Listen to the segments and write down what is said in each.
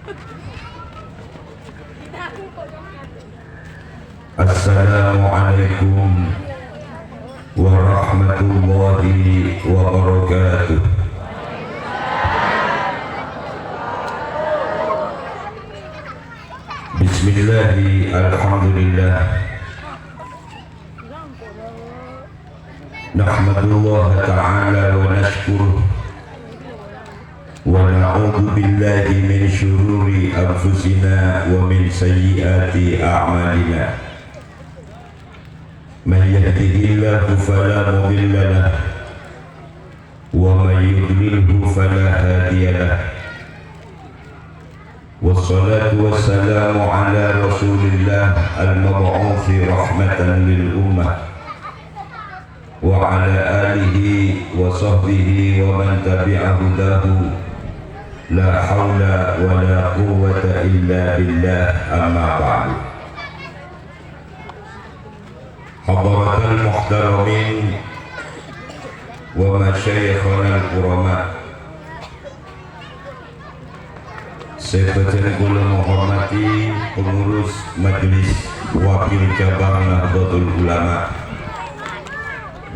Assalamualaikum warahmatullahi wabarakatuh. Bismillahi alhamdulillah. Nahmadullah ta'ala wa nashkuruh wa na'udhu billahi min syururi anfusina wa min sayyiati a'malina. Man yahdihillahu fala mudilla lahu wa man yudlilhu fala hadiya lahu. Wassalatu wassalamu ala rasulillah al-mab'uthi rahmatan lil ummah wa ala alihi wa sahbihi wa man tabi'a hudahu. La hawla wa la quwwata illa billah, amma ba'du. Hadaratul muhtaramin wa masyayikhana al-kurama, saya kula menghormati pengurus Majelis Wakil Cabang Nahdlatul Ulama,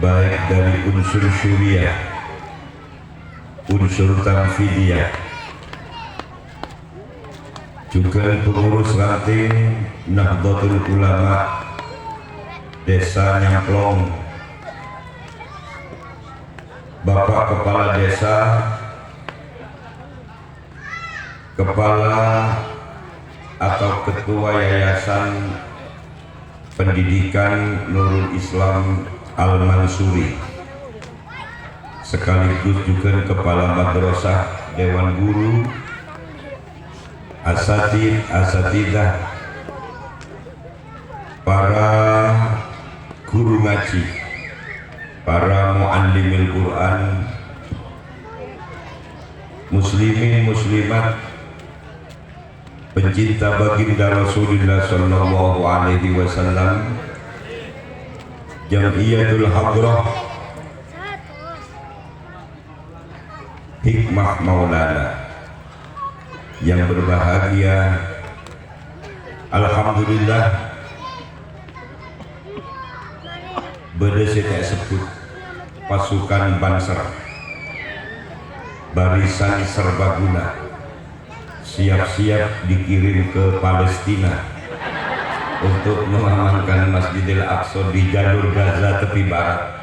baik dari unsur syuriah, unsur tanfidiyah, juga pengurus ranting Nahdlatul Ulama Desa Nyamplong, Bapak Kepala Desa, Kepala atau Ketua Yayasan Pendidikan Nurul Islam Al-Mansuri, sekaligus juga Kepala Madrasah, Dewan Guru, asatid, asatidah, para guru ngaji, para muallimil Quran, muslimin muslimat, pencinta baginda Rasulullah sallallahu alaihi wasallam, Jamiyatul Hadrah Hikmah Maulana yang berbahagia. Alhamdulillah, berdesi tak sebut pasukan Banser barisan serbaguna siap-siap dikirim ke Palestina untuk mengamankan Masjidil Aqsa di jalur Gaza tepi barat.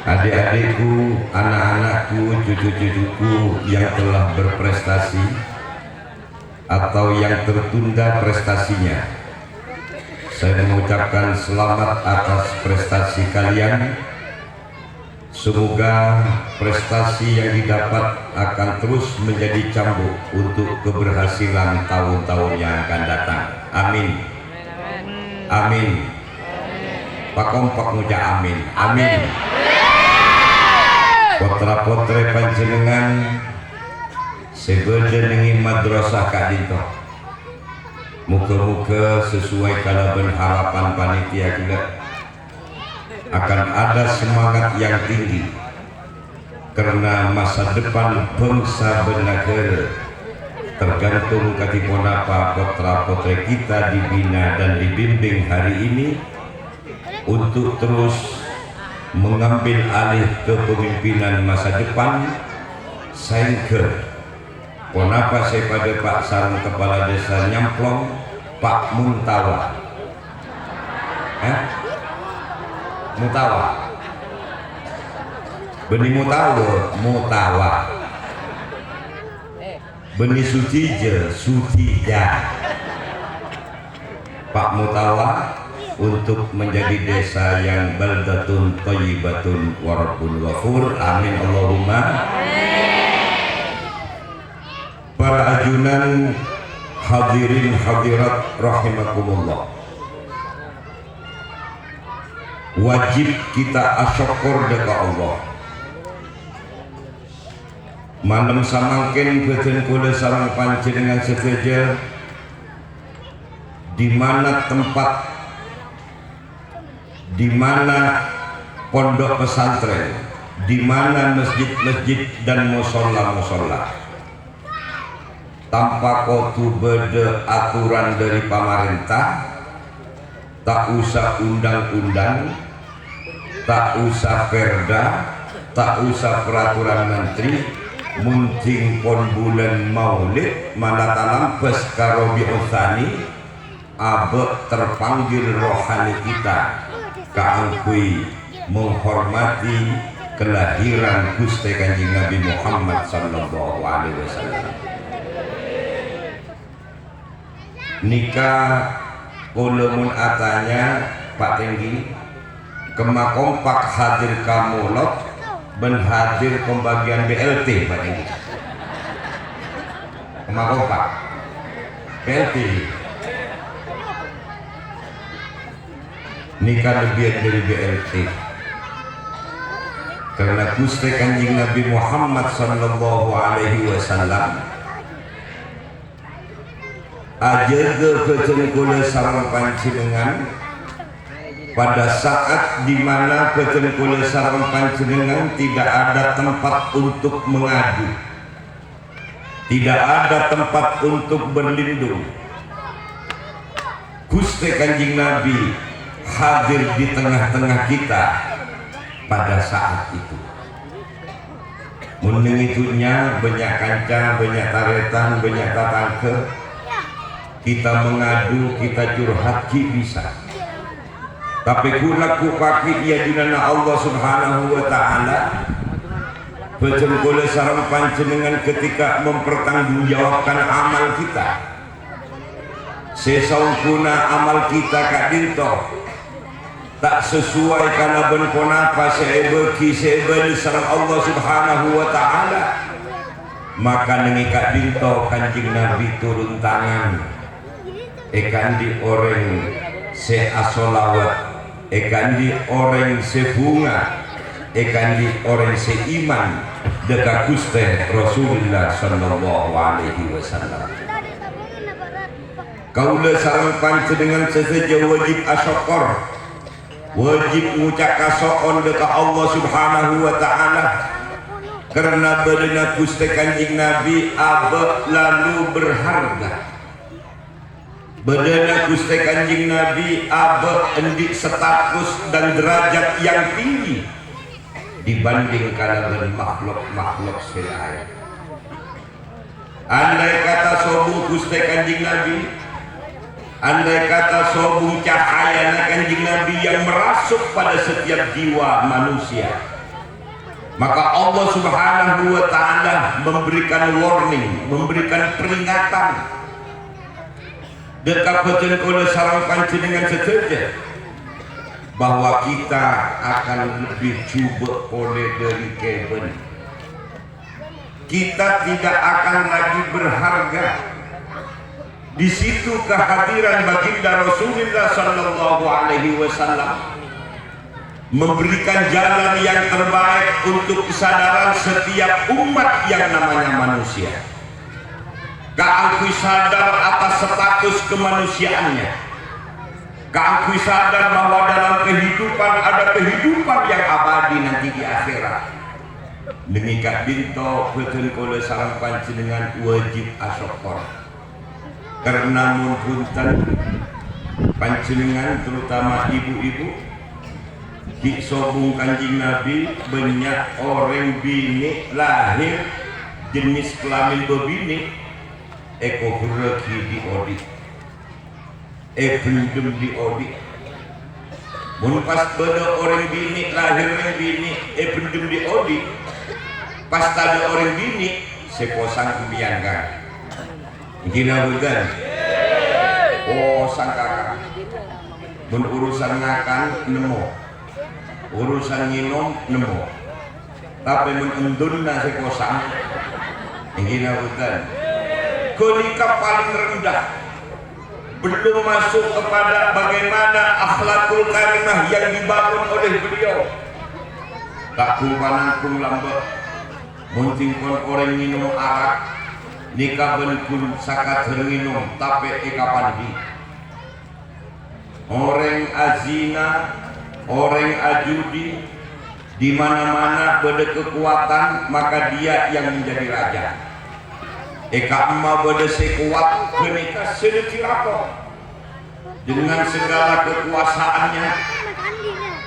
Adik-adikku, anak-anakku, cucu-cucuku yang telah berprestasi atau yang tertunda prestasinya, saya mengucapkan selamat atas prestasi kalian. Semoga prestasi yang didapat akan terus menjadi cambuk untuk keberhasilan tahun-tahun yang akan datang. Amin. Amin. Pakompak ngucap amin. Amin. Potra-potre panjenengan sebedenengi madrasah kadito, muka-muka sesuai kalaban harapan panitia juga akan ada semangat yang tinggi, karena masa depan bangsa bernegara tergantung katipun apa potra-potre kita dibina dan dibimbing hari ini untuk terus mengambil alih kepemimpinan masa depan. Sehingga kenapa saya pada Pak Sarung Kepala Desa Nyamplong, Pak Muntawa, Mutawa, Beni Mutawa, Beni Sutija, Pak Mutawa, untuk menjadi desa yang baldatun thayyibatun wa rabbun ghafur. Amin Allahumma. Para ajunan, hadirin hadirat rahimakumullah, wajib kita asyukur dekat Allah. Manem samangken beten kula sareng panjenengan sedaja, di mana tempat, di mana pondok pesantren, di mana masjid-masjid dan musola-musola tanpa kotu beda aturan dari pemerintah, tak usah undang-undang, tak usah perda, tak usah peraturan menteri, munting pon bulan maulid manata lampes karo bi'uthani abe terpanggil rohani kita kaangkui menghormati kelahiran Gusti Kanjeng Nabi Muhammad sallallahu alaihi wasallam. Nikah kulamun atanya Pak Tenggi kema kompak hadir kamulot ben hadir pembagian BLT Pak Tenggi kema kompak BLT nikah lebih dari BLT karena Gusti Kanjeng Nabi Muhammad sallallahu alaihi wasallam aja kecengkula sareng panjenengan pada saat dimana kecengkula sareng panjenengan tidak ada tempat untuk mengadu, tidak ada tempat untuk berlindung. Gusti Kanjeng Nabi hadir di tengah-tengah kita pada saat itu. Mending itunya banyak kancang, banyak taretan, banyak tatangke. Kita mengadu, kita curhat bisa. Tapi kulaku paki ia junana Allah Subhanahu wa taala. Pecengkula sareng panjenengan ketika mempertanggungjawabkan amal kita. Sesaungkuna amal kita kak dinto tak sesuai karena benponapa seebeki seebeli sareng Allah Subhanahu wa taala. Maka nengikak dinto Kanjeng Nabi turun tangan. Ekan di orang se asolawat, ekan di orang se bunga, ekan di orang se iman dekat Gusti Rasulullah sallallahu alaihi wasallam. Kaula sareng panjenengan sesaja wajib asyukur, wajib ngucap kasoon dekat Allah Subhanahu wa taala karena beuna Gusti Kanjeng Nabi abe lalu berharga. Bedana Gusti Kanjeng Nabi abe endik status dan derajat yang tinggi dibandingkan dengan makhluk-makhluk selain. Andai kata sobung Gusti Kanjeng Nabi, andai kata sobung cahaya Kanjeng Nabi yang merasuk pada setiap jiwa manusia, maka Allah Subhanahu wa taala memberikan warning, memberikan peringatan dekat pecengkula sareng panjenengan sesaja bahwa kita akan lebih coba oleh dari keben. Kita tidak akan lagi berharga. Di situ kehadiran baginda Rasulullah sallallahu alaihi wasallam memberikan jalan yang terbaik untuk kesadaran setiap umat yang namanya manusia. Keangkui sadar atas status kemanusiaannya. Keangkui sadar bahwa dalam kehidupan ada kehidupan yang abadi nanti di akhirat. Demikian binto pecengkula sareng panjenengan wajib asyukur. Karena munpunten panjenengan terutama ibu-ibu di sobung Kanjeng Nabi banyak orang bini lahir jenis kelamin bebini. Eko huraki di odi, pendem di odi. Mun pas beda orang bini lahir orang bini, pendem di odi. Pas tada orang bini, seposang kebiangkan. Gina bukan? Oh sangka. Mun urusan ngakan nemu, urusan nginom nemu. Tapi mun endunna seposang, gina bukan? Ketika paling rendah belum masuk kepada bagaimana akhlakul karimah yang dibangun oleh beliau. Tak kumpanangkung lambat munting pun orang minum arak nikah benkun sakat minum tapi ekapandi orang azina, orang ajudi, Di mana-mana beda kekuatan, maka dia yang menjadi raja. Eka emak beda sekuat kenika sedekirapo. Dengan segala kekuasaannya,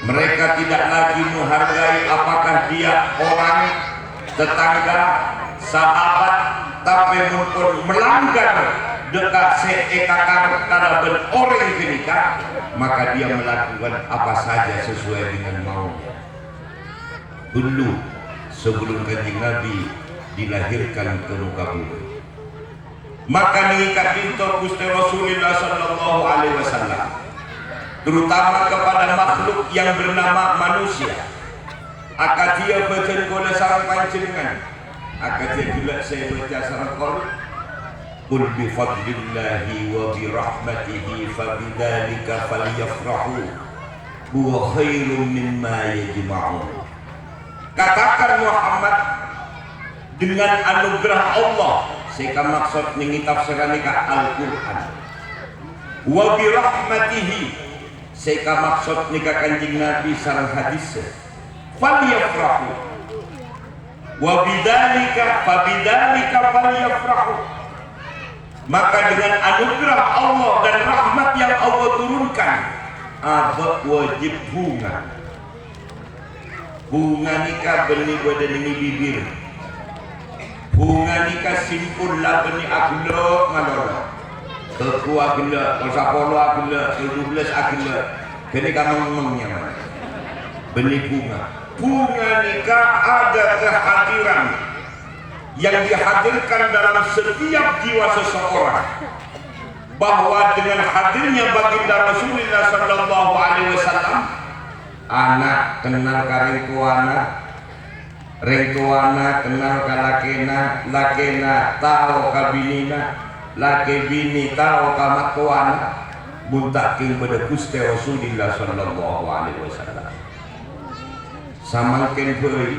mereka tidak lagi menghargai apakah dia orang, tetangga, sahabat, tapi pun melanggar dekat seeka karena orang kenika, maka dia melakukan apa saja sesuai dengan maunya. Dulu sebelum Kanjeng Nabi dilahirkan ke muka bumi, maka mengikat pintu Gusti Rasulullah sallallahu alaihi wasallam, terutama kepada makhluk yang bernama manusia. Akadia baca kola sarang panjenengan, akadia juga saya baca sarang qol, qul bi fadlillahi wa bi rahmatihi fabidzalika falyafrahu huwa khairum mimma yajma'un. Katakan Muhammad, dengan anugerah Allah, saya maksud mengitab seranika Al-Quran. Wa bi rahmatihi, saya maksud nikah Kanjeng Nabi sareng hadis. Falyafrahu. Wa bidzalika fabidzalika falyafrahu. Maka dengan anugerah Allah dan rahmat yang Allah turunkan, abah wajib bunga. Bunga nikah benih badan ini bibir. Bunga nikah simpul lah benih aglo ngalor. Keku aglo, kolsapolo aglo, 12 aglo. Kini kamu ngomongnya mana? Benih bunga. Bunga nikah ada kehadiran yang dihadirkan dalam setiap jiwa seseorang, bahwa dengan hadirnya baginda Rasulullah sallallahu alaihi wasallam, anak kenal ka ring tuana kenal ka lakena, lakena tau ka binina, laki bini tau ka matuana, buntaking pada Gusti Rasulullah sallallahu alaihi wasallam. Samangken beui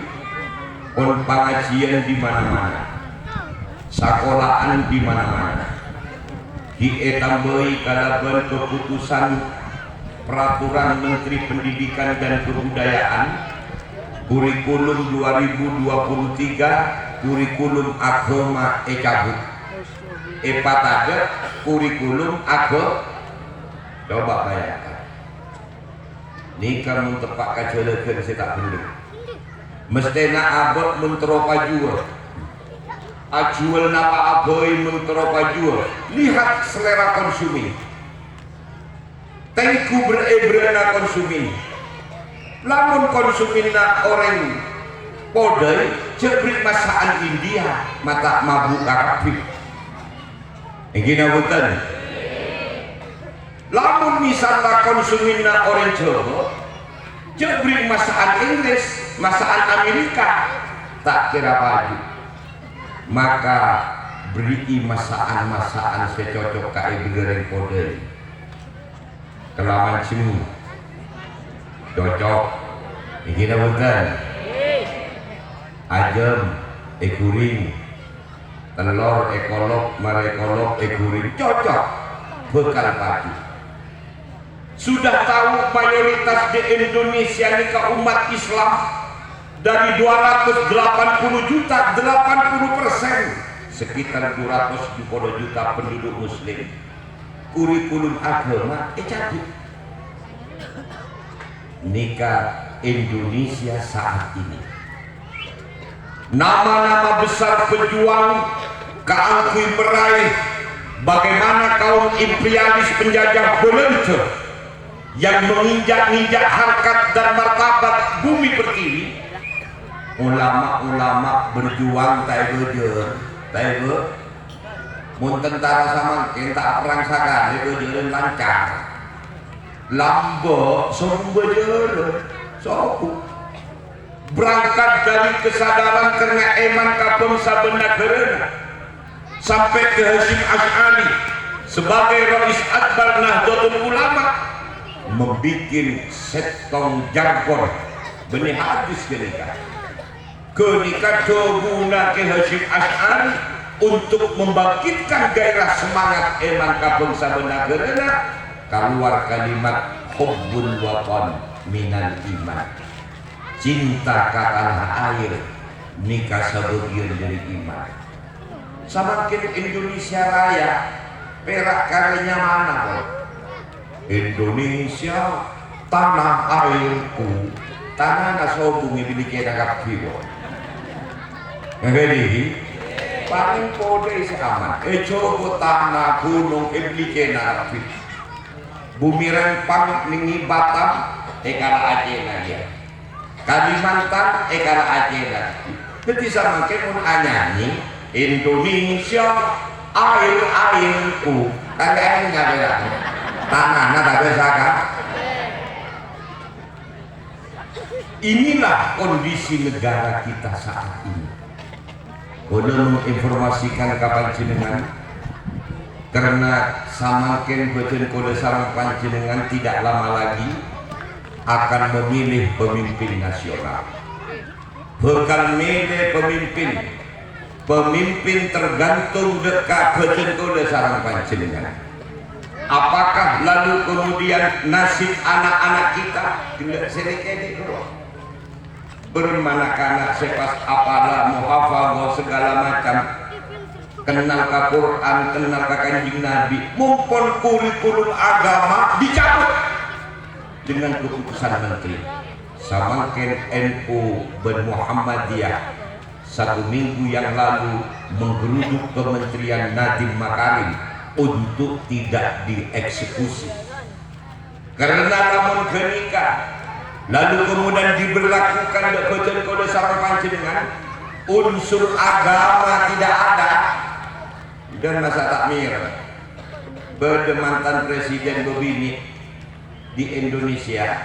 pon pengajian di mana-mana, sekolahan di mana-mana, ditambahi kalaban keputusan Peraturan Menteri Pendidikan dan Kebudayaan Kurikulum 2023, kurikulum agama cabut. Patade kurikulum agama. Coba bayangkan. Nikah mun tepak kacelekeun saya tak bener. Mestena abot mun teropa jual. Ajual napa aboy mun teropa jual. Lihat selera konsumen. Tengku berebrana konsumen. Lamun konsumenna orang podai jebrik masaan India mata mabuk kabeh. Engina bukan. Lamun misalnya konsumenna orang Jawa jebrik masaan Inggris, masaan Amerika, tak kira padu. Maka beri masaan-masaan secocok ka ibreng podai. Kelaman semu cocok ini bukan ajam ekuring telur ekolog marekolog ekuring cocok bekal pagi. Sudah tahu mayoritas di Indonesia ini ke umat Islam dari 280 juta 80% sekitar 270 juta penduduk muslim. Kurikulum agama cabut. Nikah Indonesia saat ini, nama-nama besar pejuang keangkui meraih bagaimana kaum imperialis penjajah Belanda yang menginjak-injak harkat dan martabat bumi pertiwi. Ulama-ulama berjuang taibejer mun tentara sama kita perang sakali bejeun lancar lambo sombejeun sopu berangkat dari kesadaran karena eman kapem saben nagara sampai ke Hasyim Asy'ari sebagai Rais Akbar Nahdlatul Ulama membikin setong jargon benih hadis kenika guna ke Hasyim Asy'ari untuk membangkitkan gairah semangat eman kapung sabenageurna keluar kalimat hubbul watan minal iman. cinta ke tanah air nikah sebagian dari iman. Semakin Indonesia Raya perak karyanya mana kok? Indonesia tanah airku, tanah nasobungi miliki nakap vivo. Jadi paling kode isi aman. Coba tanah gunung miliki nakap vivo. Bumi Rempang ningi Batam ekara Aceh lagi. Kalimantan ekara Aceh lagi. Jadi semakin pun anyanyi Indonesia air-airku. Kalian nggak beda. Tanahnya tak bisa kan? Inilah kondisi negara kita saat ini. Boleh menginformasikan kapan jenengan karena samakin beten kode sarang panjenengan tidak lama lagi akan memilih pemimpin nasional. Bukan milih pemimpin tergantung dekat beten kode sarang panjenengan. Apakah lalu kemudian nasib anak-anak kita tidak sedikit bermanakana sepas apalah muhafadzah segala macam, kenal ke Quran, kenal ke Kanjeng Nabi, mumpun kurikulum agama dicabut dengan keputusan menteri. Samakin NU ben Muhammadiyah 1 minggu yang lalu menggeruduk Kementerian Nadiem Makarim untuk tidak dieksekusi karena namun kenikah. Lalu kemudian diberlakukan kode sarang panjenengan unsur agama tidak ada dan masa takmir bede mantan presiden begini di Indonesia.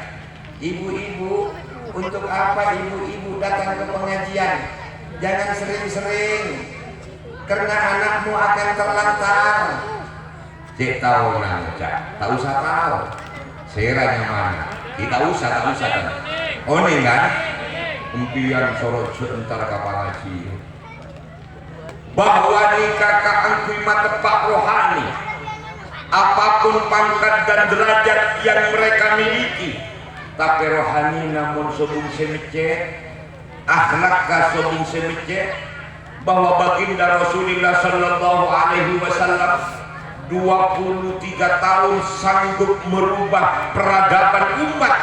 Ibu-ibu, untuk apa ibu-ibu datang ke pengajian? Jangan sering-sering karena anakmu akan terlantar. Cek tahu nang cak, tak usah tahu seranya mana. Kita usah kan. Oh nih kan, impian sorot sebentar kapan ngaji. Bahwa nikah angkui tepak rohani, apapun pangkat dan derajat yang mereka miliki, tapi rohani namun sobung semicet, akhlak sobung semicet. Bahwa baginda Rasulullah Sallallahu Alaihi Wasallam 23 tahun sanggup merubah peradaban umat.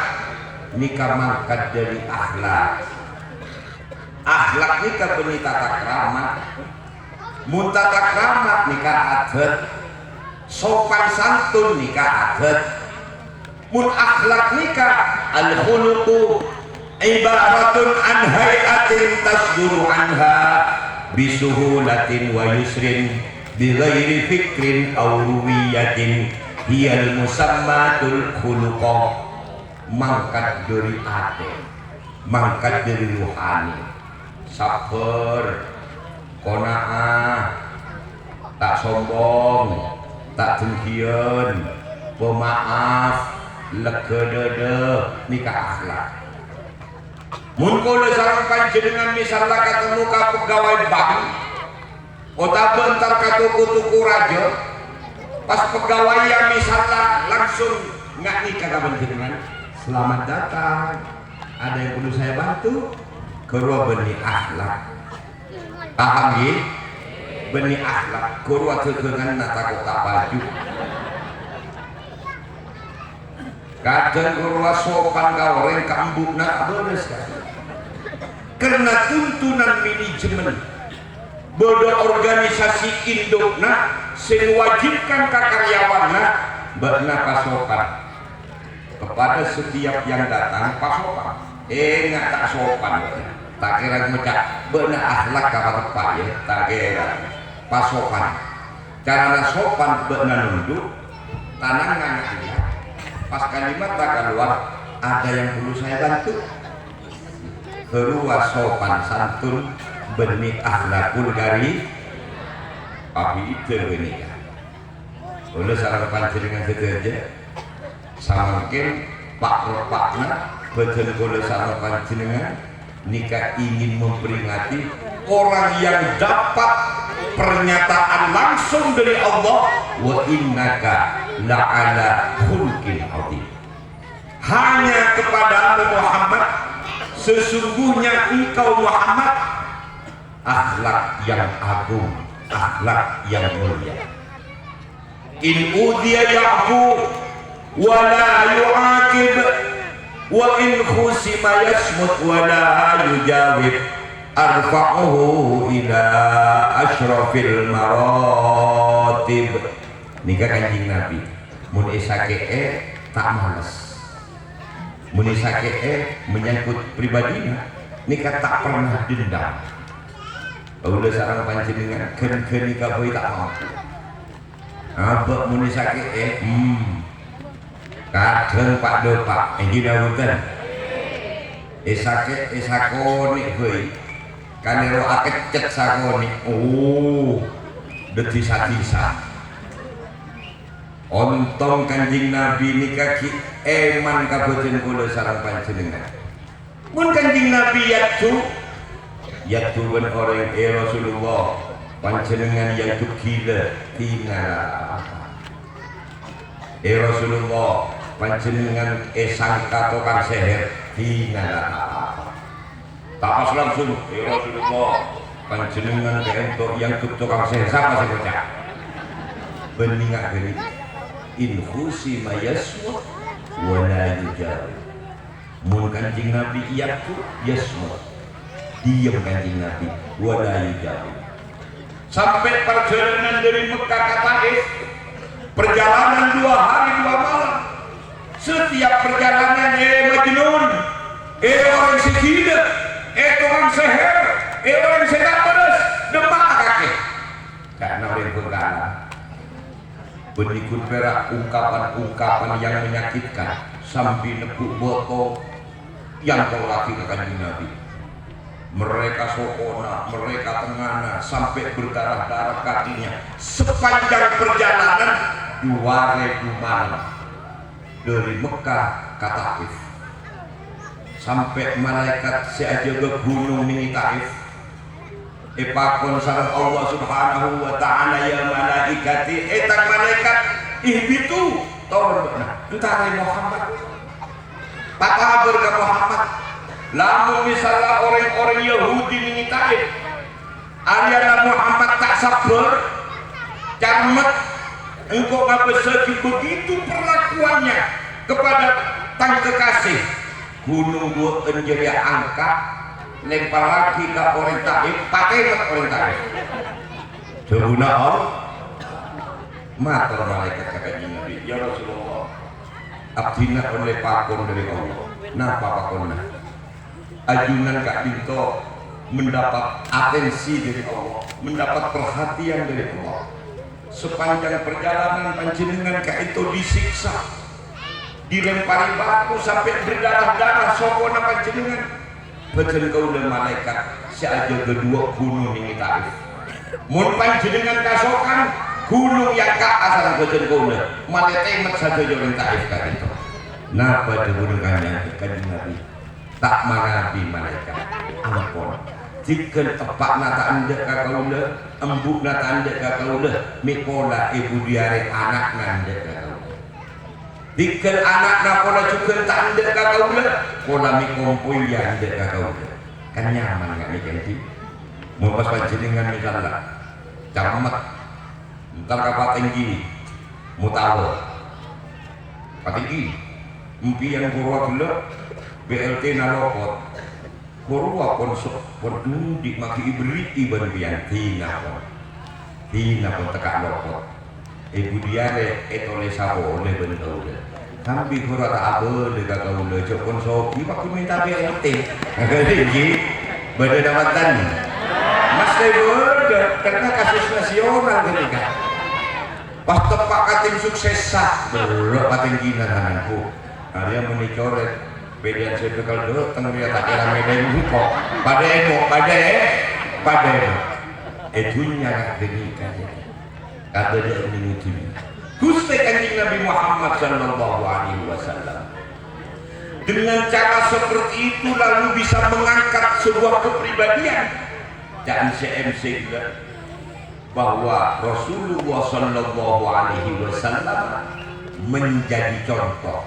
Nikah mangkat dari akhlak. Akhlak nikah benih tata krama. Mun tata krama nikah adat. Sopan santun nikah adat. Mun akhlak nikah al-khuluqu ibaratun an hayatin tasduru anha bisuhulatin wa yusrin bighairi fikrin aw ruwiyatin hiyal musammatul khuluqa. Mangkat dari ate, mangkat dari ruhani, sabar, qanaah, tak sombong, tak dengkian, pemaaf, lega dada, nikah akhlak. Mun kula sareng panjenengan misalnya ketemu ka pegawai bank otak bentar ka tuku-tuku raja, pas pegawai yang misalnya langsung nggak nikah ka panjenengan, selamat datang, ada yang perlu saya bantu? Kurwa benih akhlak, paham ya? Benih akhlak, kurwa tegengan nata kota baju, kadang kurwa sopan kawareng kambuk nak beres kan? Karena tuntunan manajemen bodoh organisasi indukna sing wajibkan ke karyawanna bakna pasokan kepada setiap yang datang pasokan. Nggak tak sopan, tak kira ngecak bakna akhlak kapa tepat ya, tak kira pasokan. Karena sopan bakna nunduk tanangan ya. Pas kalimat tak keluar, ada yang perlu saya bantu. Keluar sopan santun benih akhlakul gari tapi itu benih. Oleh sarang panjenengan sedaja samakin pak-pakna betul oleh sarang panjenengan nikah ingin memperingati orang yang dapat pernyataan langsung dari Allah, wa innaka la'ala khulqin adzim. Hanya kepada Muhammad sesungguhnya engkau Muhammad akhlak yang agung, akhlak yang mulia. In udiya ya'fu wa la yu'aqib wa in khusima yasmut wa la yujawib arfa'uhu ila asyrafil maratib. Nikah Kanjeng Nabi mun esake tak males, mun esake menyangkut pribadinya nikah tak pernah dendam. Ulah sareng panjenengan ken nikah boy tak mampu abak mun esake kadang Pak Do Pak enggih dawuhken esake esakoni boy kanero akecet sakoni desa-desa ontong Kanjeng Nabi nikah ki eman kaboten kula sareng panjenengan. Mun Kanjeng Nabi yaitu ben orang Rasulullah panjenengan yang gila tinggal Rasulullah panjenengan sangka tukang seher tinggal tak pas langsung Rasulullah panjenengan kentok yang tukang seher siapa sih bocah beningak gini in khusima yasmut wa la yujawib. Mun Kanjeng Nabi iyaku yasmut diam Kanjeng Nabi wa la yujawib. Sampai perjalanan dari Mekah ke Taif perjalanan 2 hari 2 malam. Setiap perjalanan Majnun, orang segila, tukang seher, orang sedak terus demak kaki karena orang berkala benikun perak ungkapan-ungkapan yang menyakitkan sambil nepuk botol yang kau laki ke Kanjeng Nabi. Mereka sokona, mereka tengana sampai berdarah-darah kakinya sepanjang perjalanan 2 malam dari Mekah ke Taif. Sampai malaikat seaja ke gunung ini Taif pakon sareng Allah subhanahu wa ta'ala ya malaikati etang malaikat ihbitu tawarbana entah Muhammad tak kabar ke Muhammad lamun misalnya orang-orang Yahudi ini Taif aliana Muhammad tak sabar camet engkau ngabeseki begitu perlakuannya kepada tang kekasih gunung buat menjadi angkat lempar lagi ke orang Taif pakai orang Taif sebuna Allah matur malaikat kata Nabi ya Rasulullah abdina oleh pakon dari Allah napa pakonna ajunan Kak Dinto mendapat atensi dari Allah, mendapat perhatian dari Allah. Sepanjang perjalanan panjenengan Kak itu disiksa, dilempari batu sampai berdarah-darah sokona panjenengan. Betul kau dan malaikat seaja kedua gunung ini Taif. Mun panjenengan kasokan gunung yang Kak asal betul kau malaikat saja orang Taif Kak itu. Napa digunungkannya Kanjeng Nabi? Tak marabi malaikat ampun jika tepak nata anda kakaula embuk nata anda kakaula mikola ibu diare anak nanda kakaula jika anak nakola juga tak anda kakaula kola mikompul ya anda kakaula kan nyaman gak nih ganti mau pas panjenengan misalnya camat ntar kapal tinggi mutawa patinggi impian kurwa gila BLT nalopot kurwa konsep pendudik maki ibriti banbian tina pun tekak lopot ibu diare etole sabo oleh bentau tapi kurwa tak apa dekat kau le cok konsoki waktu minta BLT jadi badan dawatan mas tebel karena kasus nasional ketika pas tepak kating sukses sah belok kating gina tanganku dia menicoret bedian saya bekal dulu tengah dia tak kira medan kok pada itunya demikian kata dia menuju Gusti Kanjeng Nabi Muhammad sallallahu alaihi wasallam dengan cara seperti itu lalu bisa mengangkat sebuah kepribadian dan CMC juga bahwa Rasulullah sallallahu alaihi wasallam menjadi contoh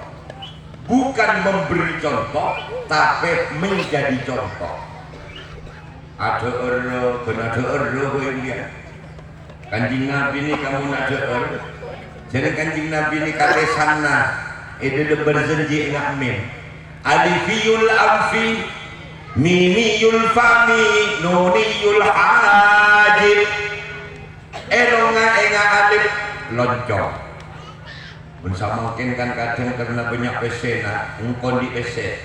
bukan memberi contoh tapi menjadi contoh. Ada ya. Kanjeng Nabi ini kamu nak deer. Jadi kanjeng Nabi ini kata sana itu berjanji ngamin. Alifiyul amfi, mimiyul fami, nuniyul hajib. Elonga enga alif loncong. Pun sama mungkin kan kadang karena banyak pesena, engkau di PC.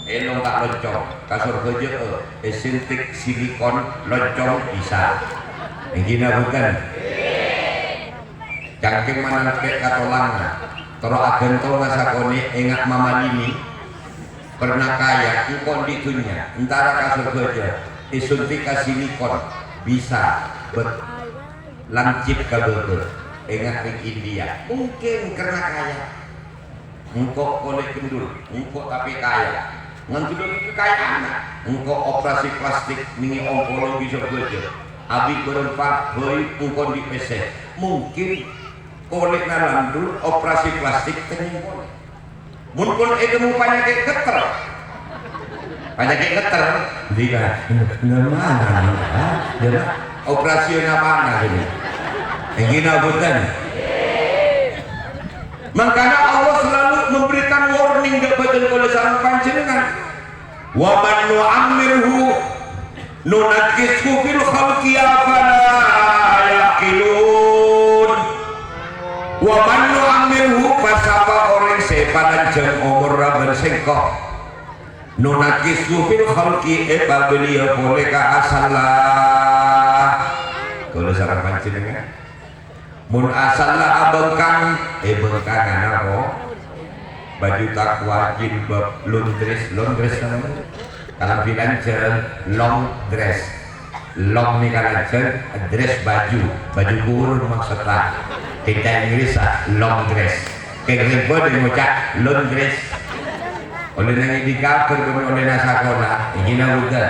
Elong tak loncong, kasur kerja esentik silikon loncong bisa. Yang gina bukan? Cangking mana pek katolang, toro agento ngasakoni engat mama ini pernah kaya, engkau di dunia, antara kasur kerja esentik silikon bisa lancip kabel engat di India, mungkin karena kaya. Engkau oleh kendul, engkau tapi kaya. Nganti dulu kekayaan, engkau operasi plastik ini onkologi kerja. Abi berempat boy engkau di PC. Mungkin kolek nalandur operasi plastik tengah kolek. Mungkin itu mau penyakit keter. Penyakit keter, dia mana? Dia operasi apa ini? Yang ini bukan. Makanya Allah selalu memberikan warning kepada oleh sang panjenengan. Wa man nu'ammirhu nunakkishu fil khalqi afala yaqilun. Wa man nu'ammirhu pasapa orang sepadan jeng umur raban sengkok. Nunakkishu fil khalqi beliau boleh ka asallah. Kalau sang panjenengan mun asallah abengkang bengkangan apa baju takwa jilbab laundress namanya kalau bilang long dress long nih kalau dress baju kurung maksudnya kita Inggris long dress kayak ribet mengucap laundress oleh nang di cover oleh nasakola ini bukan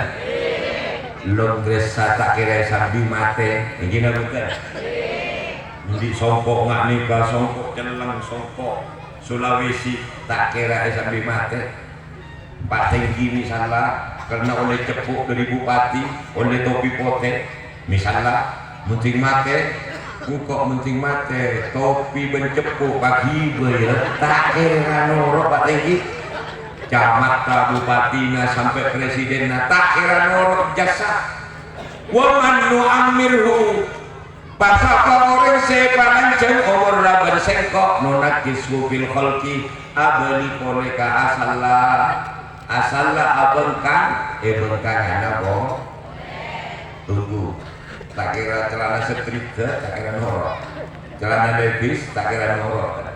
long dress tak kira sambil mate ini bukan di songkok nggak nikah, songkok celang, songkok Sulawesi tak kira sambil mate. Pak Tenggi misalnya karena oleh cepuk dari bupati, oleh topi potek misalnya menting mate, kok menting mate, topi bencepuk pagi ber tak kira norok Pak Tenggi. Camat bupati sampai presiden tak kira norok jasa. Wa man nu'ammirhu pasapa orang sepanan jeng umur raban sengkok nunakis fil khalqi abali koleka asalla abengkang bengkangan apa tunggu tak kira celana setrika tak kira norok celana levis tak kira norok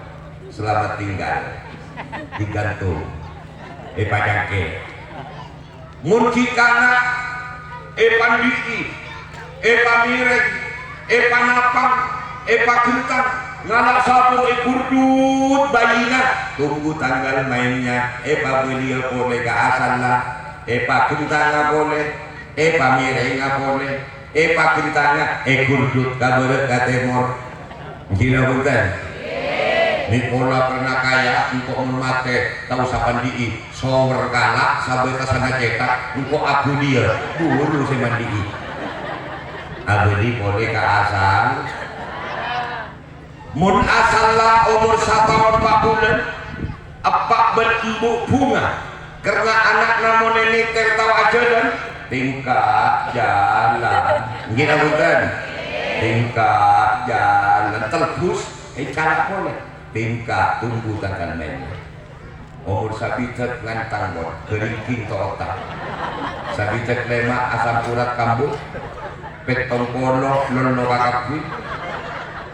selamat tinggal digantung pajake muncikana pandiki pamireng panapang, pagentang, ngalak sapu, kurdut bayina, tunggu tanggal mainnya, pabeliau boleh ke asal lah, pagentang boleh, pamireng boleh, pagentang, kurdut kabar katemor, gila bukan? Nikola pernah kaya, untuk memate, tahu sapan di, sower kalak, sampai kesana cetak, untuk aku dia, dulu saya mandi. Abdi boleh ke asal mun asal lah umur 1 tahun 4 bulan apa berembuk bunga karena anak namun ini tertawa aja dan tingkat jalan gini bukan tingkat jalan telbus cara boleh tingkat tunggu tanggal mainnya umur sabitet ngantang bot keringking otak sabitet lemak asam urat kambut petong kono lono kakapi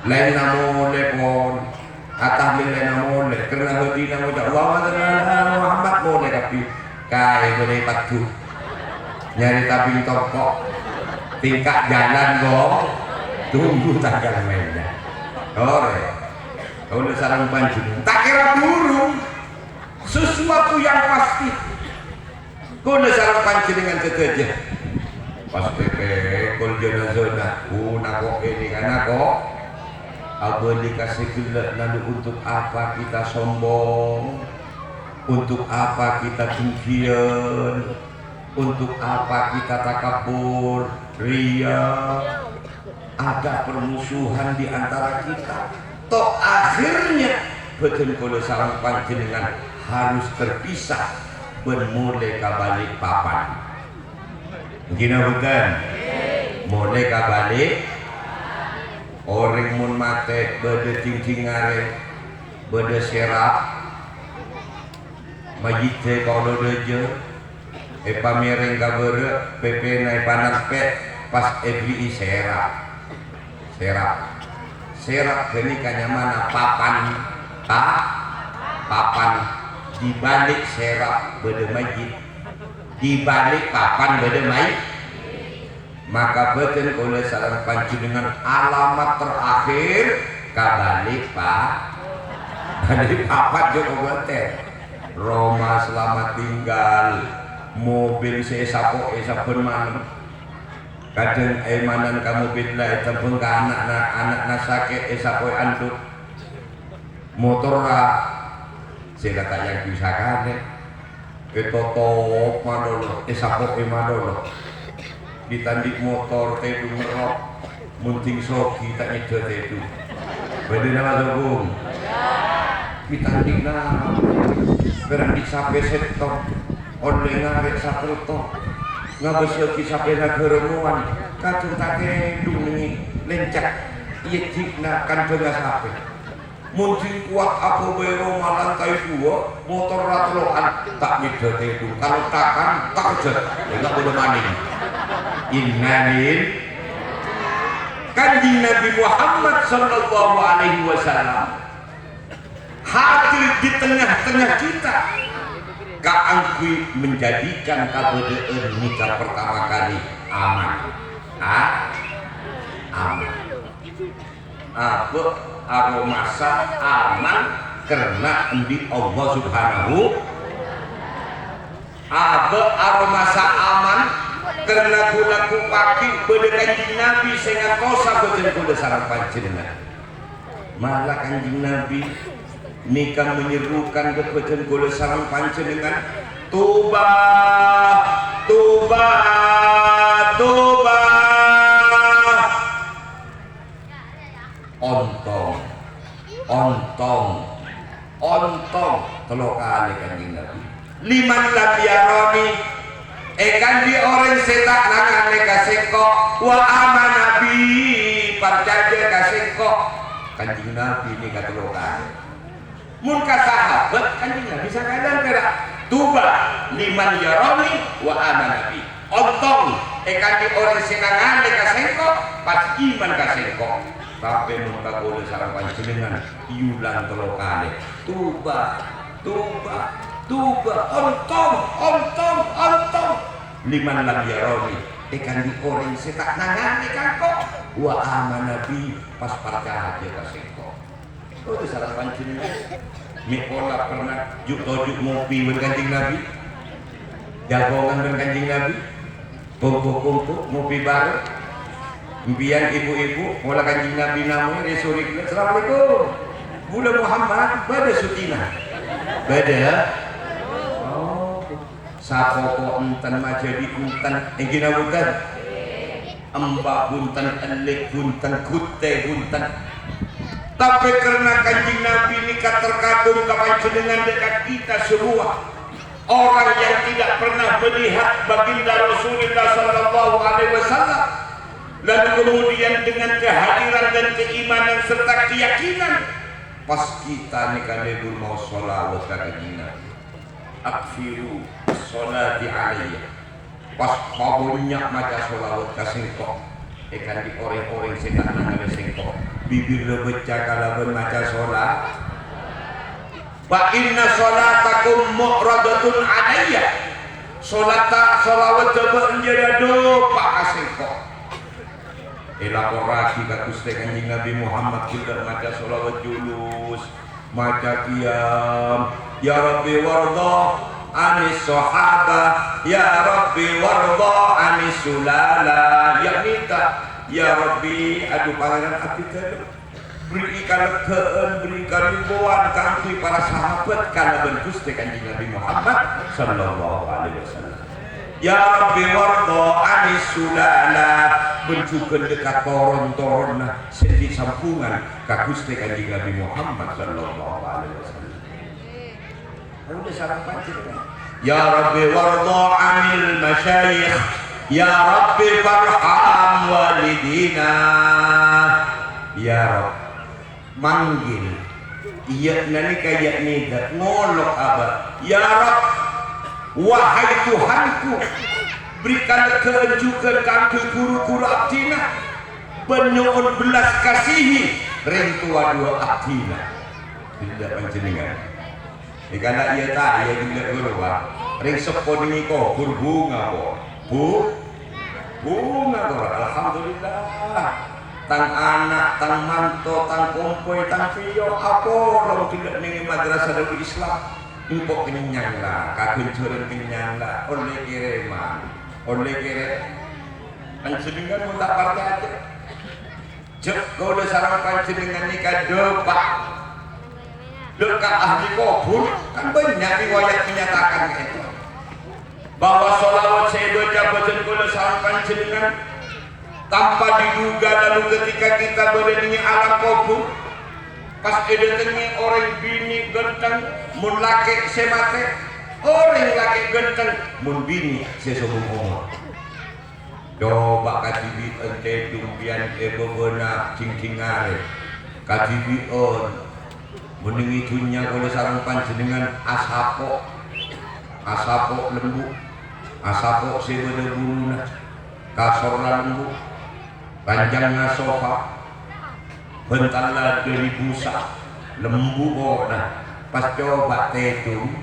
lain namole pon atah lain namole karena hati namo Allah Muhammad boleh kapi kai boleh patu nyari tapi toko tingkat jalan go tunggu tanggal mainnya ore udah sarang banjir tak kira burung sesuatu yang pasti kau udah sarang banjir dengan kekeja pasti kol zona nako ini kan nako abah dikasih gelar lalu untuk apa kita sombong Untuk apa kita cengkian? Untuk apa kita takabur, ria? Ada permusuhan di antara kita. Toh akhirnya betul kalau sarang panjenengan harus terpisah bermulai kabalik papan. Gina bukan? Mulai kabalik orang mun mate bade cincing ngare bade serap majid teh kalau deje pamereng kabere PP naik panas pet pas FBI serap geni kanyamana papan papan dibalik serap bade majid dibalik papan bade majid. Maka betul oleh sarang panjenengan alamat terakhir kabalik balik papan juga betul. Roma selamat tinggal, mobil saya sapo saben malam. Kadang emanan kamu bila itu pun ke anak sakit sapo anduk. Motor saya kata yang bisa kan kita top madolo sapo madolo. Ditandik motor tedu merok munting soki tak nyedot tedu. Beda nama sobung. Ditandik na berang disape setok oleh ngarek sakelto ngabesel disape na geremuan kadung take dungi lencak ieu jigna kan beunga sape munting kuat aku bae Roma lantai 2 motor ratloan tak nyedot tedu kalau takan tak jet enggak boleh maning innalil Kanjeng Nabi Muhammad sallallahu alaihi wasallam hadir di tengah-tengah kita kaangkui menjadikan kabudeueun nikah pertama kali aman aman apa aromasa aman karena endi Allah subhanahu apa aromasa aman karena gulaku paki bede Kanjeng Nabi sehingga kosa betul-betul sarang panjenengan malah Kanjeng Nabi nikah menyerukan kepada gula sarang panjenengan tuba ontong telo kali Kanjeng Nabi liman lam yaroni ekan di orang setak nangane kaseko wa amanabi percaya kaseko Kanjeng Nabi nikah telo kali mun ka sahabat Kanjeng Nabi sakadang perak tuba liman yaroni wa amanabi ontong ekan di orang senangane kaseko pas iman kaseko tapi mun kagole sareng panjenengan iulang telo kali tuba ontong liman lam yaroni ekan di orang setak nangane kangko wa amanabi pas percaya kaseko. Oh, itu salah panjenengan. Mikola pernah juk ngopi dengan Kanjeng Nabi. Jagongan dengan Kanjeng Nabi. Kumpul ngopi bareng. Impian ibu-ibu, mula Kanjeng Nabi namanya resurik. Assalamualaikum. Mula Muhammad, bada sutina. Bada. Oh, sapoko enten majadi enten engina bunten. Embak bunten, elik bunten, kute bunten. Tapi karena Kanjeng Nabi nikah terkagum kepanjenengan dekat kita semua orang yang tidak pernah melihat baginda Rasulullah sallallahu alaihi wasallam lalu kemudian dengan kehadiran dan keimanan serta keyakinan pas kita nikah lebur mau sholawat ke Kanjeng Nabi akfiru sholati alaiya pas pabunya maca sholawat ke singkok ikan di orang-orang setan nangale singkok bibir lebeca kalaban maca sholat wa inna sholatakum mu'radatun alayya sholawat coba menjadi doa kasingkok elaborasi katus Kanjeng Nabi Muhammad kita maca sholawat julus maca qiyam ya Rabbi warda anis sahabah ya Rabbi warda anis sulala ya minta ya Rabbi aduh pangeran api beri kalekeun beri karimboan kangtu para sahabat kalaban Gusti Kanjeng Nabi Muhammad sallallahu alaihi wasallam. Ya Rabbi wardo anis sulala bencukeun dekat toron-toronna sendi sampungan ka Gusti Kanjeng Nabi Muhammad sallallahu alaihi wasallam. Udah sareng panjenengan. Ya Rabbi wardo anil masyayikh ya Rabbi farham walidina. Ya Rabb manggil iya nani kayak nida ngolok abah. Ya Rabb wahai Tuhanku berikan keunjukan kangku guru-guru abdina penyuun belas kasihi rentua dua abdina tidak panjenengan karena iya tak iya tidak guru ring sepon ini kok berbunga kok bunga kok alhamdulillah tang anak, tang manto, tang kompoy, tang piyo apa orang tidak nengi madrasah dari Islam impok kenyang lah, kaguncuran kenyang lah oleh kireman oleh kire panjenengan mau tak partai aja cek kau udah sarang panjenengan nikah dopak dekat ahli kubur kan banyak riwayat menyatakan itu bahwa sholawat saya baca bacaan kau udah sarang panjenengan tanpa diduga lalu ketika kita berada di alam kubur pas edetengi orang bini genteng mun laki semate orang laki genteng mun bini sesobong umur coba kajibi ente dumpian bebena cingcingare kajibi on mending itunya kalau sarang panjenengan asapo lembu asapo sebeda buruna kasor lembu panjangnya sofa bentarlah dari busa lembu nah pas coba tetung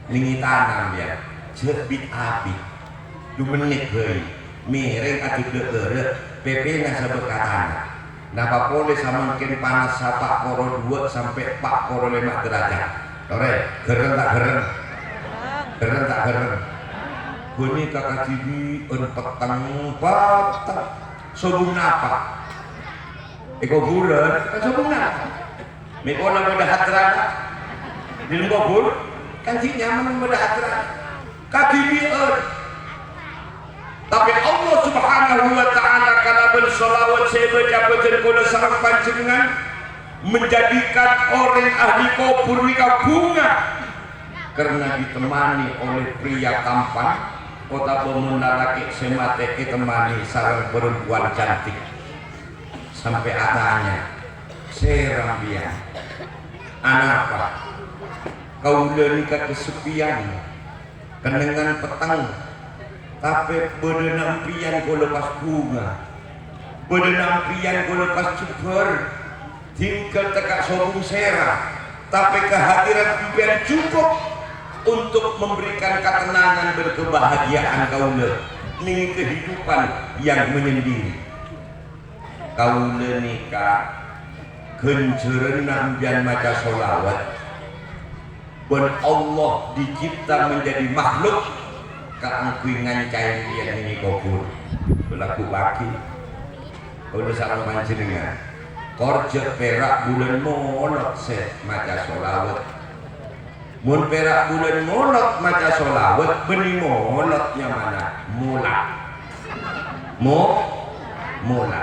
ningi tanam ya jebit api 2 menit heuy miring atuh deueur PP na sabekatan napa boleh samangkin panas sapak koro 2 sampai 4 koro 5 derajat ore geren tak geren bunyi kakak cibi petang sobung napa eko bulan kan sobung napa mikona beda hatrana di lembur kan si nyaman beda hatrana kaki biar tapi Allah subhanahu wa ta'ala karena bersolawat saya baca kula sarang panjenengan menjadikan orang ahli kubur nikah bunga karena ditemani oleh pria tampan kota pemuda laki semate ditemani sarang perempuan cantik sampai adanya serambian anak apa kau nikah kesepian kenengan petang tapi bedenampian kau lepas bunga bedenampian kau lepas ceper tinggal tekak sobung serah tapi kehadiran impian cukup untuk memberikan ketenangan berkebahagiaan kaula ning kehidupan yang menyendiri kaula nikah kenceureun nambian maca sholawat ben Allah dicipta menjadi makhluk kaangkuy ngancain dia ini kubur berlaku baki kaula sareng panjenengan korje perak bulan molot se maca sholawat mun perak bulan molot maca sholawat bening molotnya mana mula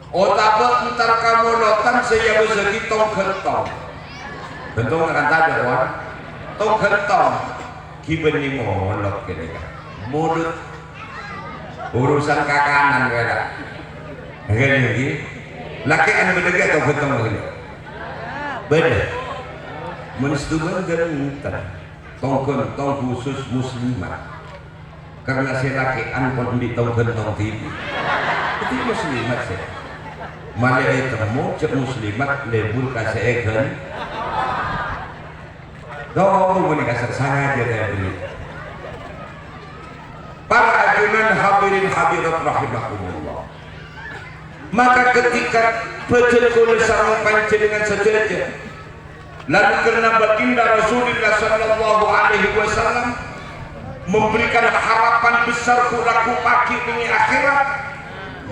otapa entar kamolotan saya besegi tong gentong akan tada wan tong gentong ki bening molot kene kan mulut urusan kakanan kira ngene iki laki anu bedege atau gentong begini beda menstuban ganteng tong khusus muslimat karena si laki anpon di tong gentong TV itu muslimat sih malah temu cek muslimat lebur kasih egen kau mau kasar sengaja dari beli para ajunan hadirin hadirat rahimakumullah maka ketika pecel kulit sarang panjenengan sejajar lalu karena baginda Rasulullah sallallahu alaihi wasallam memberikan harapan besar kulaku paki ini akhirat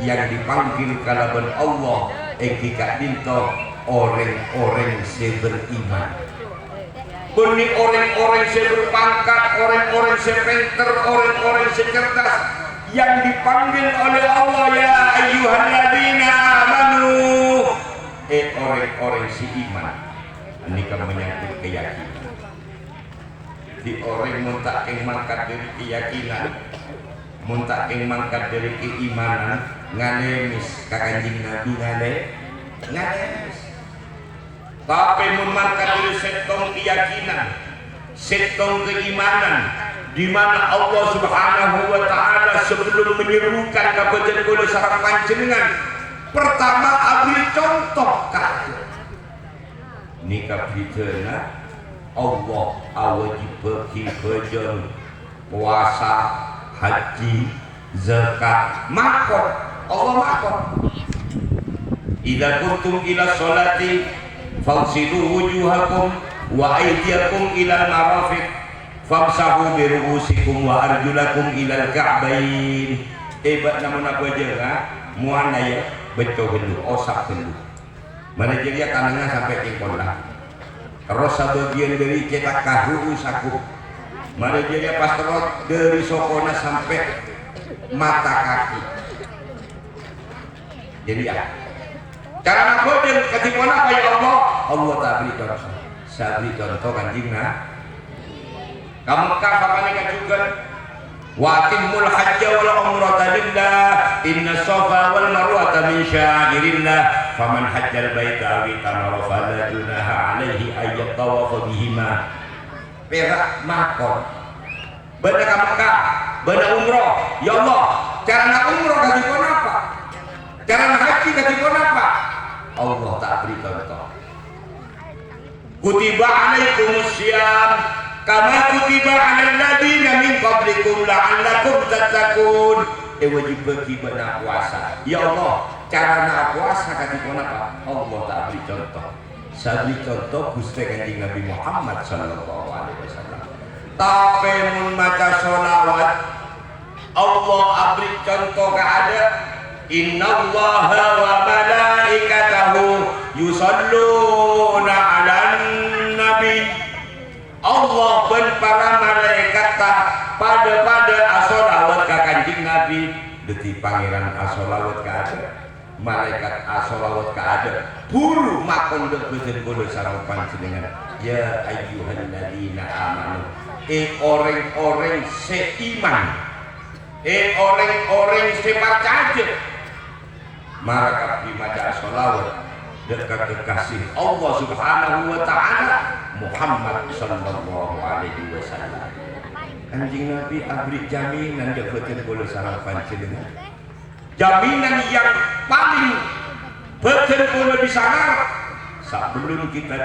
yang dipanggil kalaban Allah eki kak dinto orang-orang yang beriman. Beni orang-orang yang berpangkat, orang-orang yang pintar, orang-orang yang cerdas, yang dipanggil oleh Allah, ya ayyuhalladzina amanu, orang-orang si iman. Ini kan menyangkut keyakinan. Di orang muntak yang mangkat dari keyakinan, muntak yang mangkat dari keimanan, nganemis kakanjing Nabi nganemis. Tapi mangkat dari setong keyakinan, setong keimanan, di mana Allah Subhanahu wa taala sebelum menyerukan kabupaten kula sareng panjenengan, pertama abdi contoh kabeh. Nikah fitna Allah awajib bagi bejeng puasa, haji, zakat, makot Allah makot. Idza kuntum ila sholati fagsilu wujuhakum wa aydiyakum ila marafiq famsahu bi ru'usikum wa arjulakum ila al-ka'bain. Hebat namun apa aja ha? Muana ya betul dulu, osak dulu. Mana jadi kanannya sampai kengkol lah. Terus bagian dari cetak kahu saku. Mana jadi pas terus dari sokona sampai mata kaki. Jadi ya. Cara nak dan ketipuan apa ya Allah? Allah tak beri contoh. Saya beri contoh kanjing nah. Kamu apa nih juga? Wa atimul hajja wal umrata lillah, inna safa wal marwata min syairillah, faman hajjal baita aw itamara fala junaha alaihi ay yatawafa bihima. Perak makon. Bener ka Mekah, bener umroh. Ya Allah, cara nak umroh katipuan apa? Cara nak haji katipuan apa? Allah tak beri contoh. Kutiba alaikumus syiyam kama kutiba 'alal ladzina min qablikum la'allakum tattaqun. Wajib bagi benar puasa. Ya Allah, cara nak puasa katipuan apa? Allah tak beri contoh. Saya beri contoh Gusti Kanjeng Nabi Muhammad sallallahu alaihi wasallam. Tapi mun maca sholawat Allah beri contoh ke ada. Innallaha wa malaikatahu yusalluna 'alan nabi. Allah dan para malaikat pada asolawat ka Kanjeng Nabi. Deti pangeran asolawat ka ada, malaikat asolawat ka ada. Buru makon dek beten kulo sareng panjenengan. Ya ayyuhalladzina amanu. Orang-orang seiman. Orang-orang sepercaya. Maka di maca sholawat dekat kekasih Allah Subhanahu wa taala Muhammad sallallahu alaihi wasallam. Kanjeng Nabi abri jaminan deketin kula sareng panjenengan. Jaminan yang paling betul kula bisa ngarep sebelum kita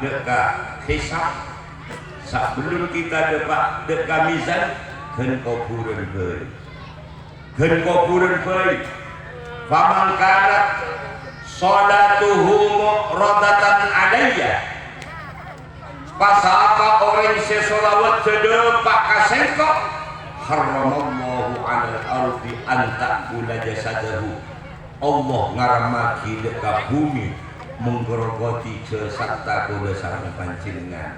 dekat hisab, sebelum kita dekat mizan, keun kuburan bae. Keun kuburan bae. Faman kanat sholatuhu mu'radatan alayya, pasapa orang sesolawat sedepak kasengkok haramallahu alal ardi antakula jasadahu. Allah ngaramaki dekat bumi menggerogoti sesakta kula sareng panjenengan.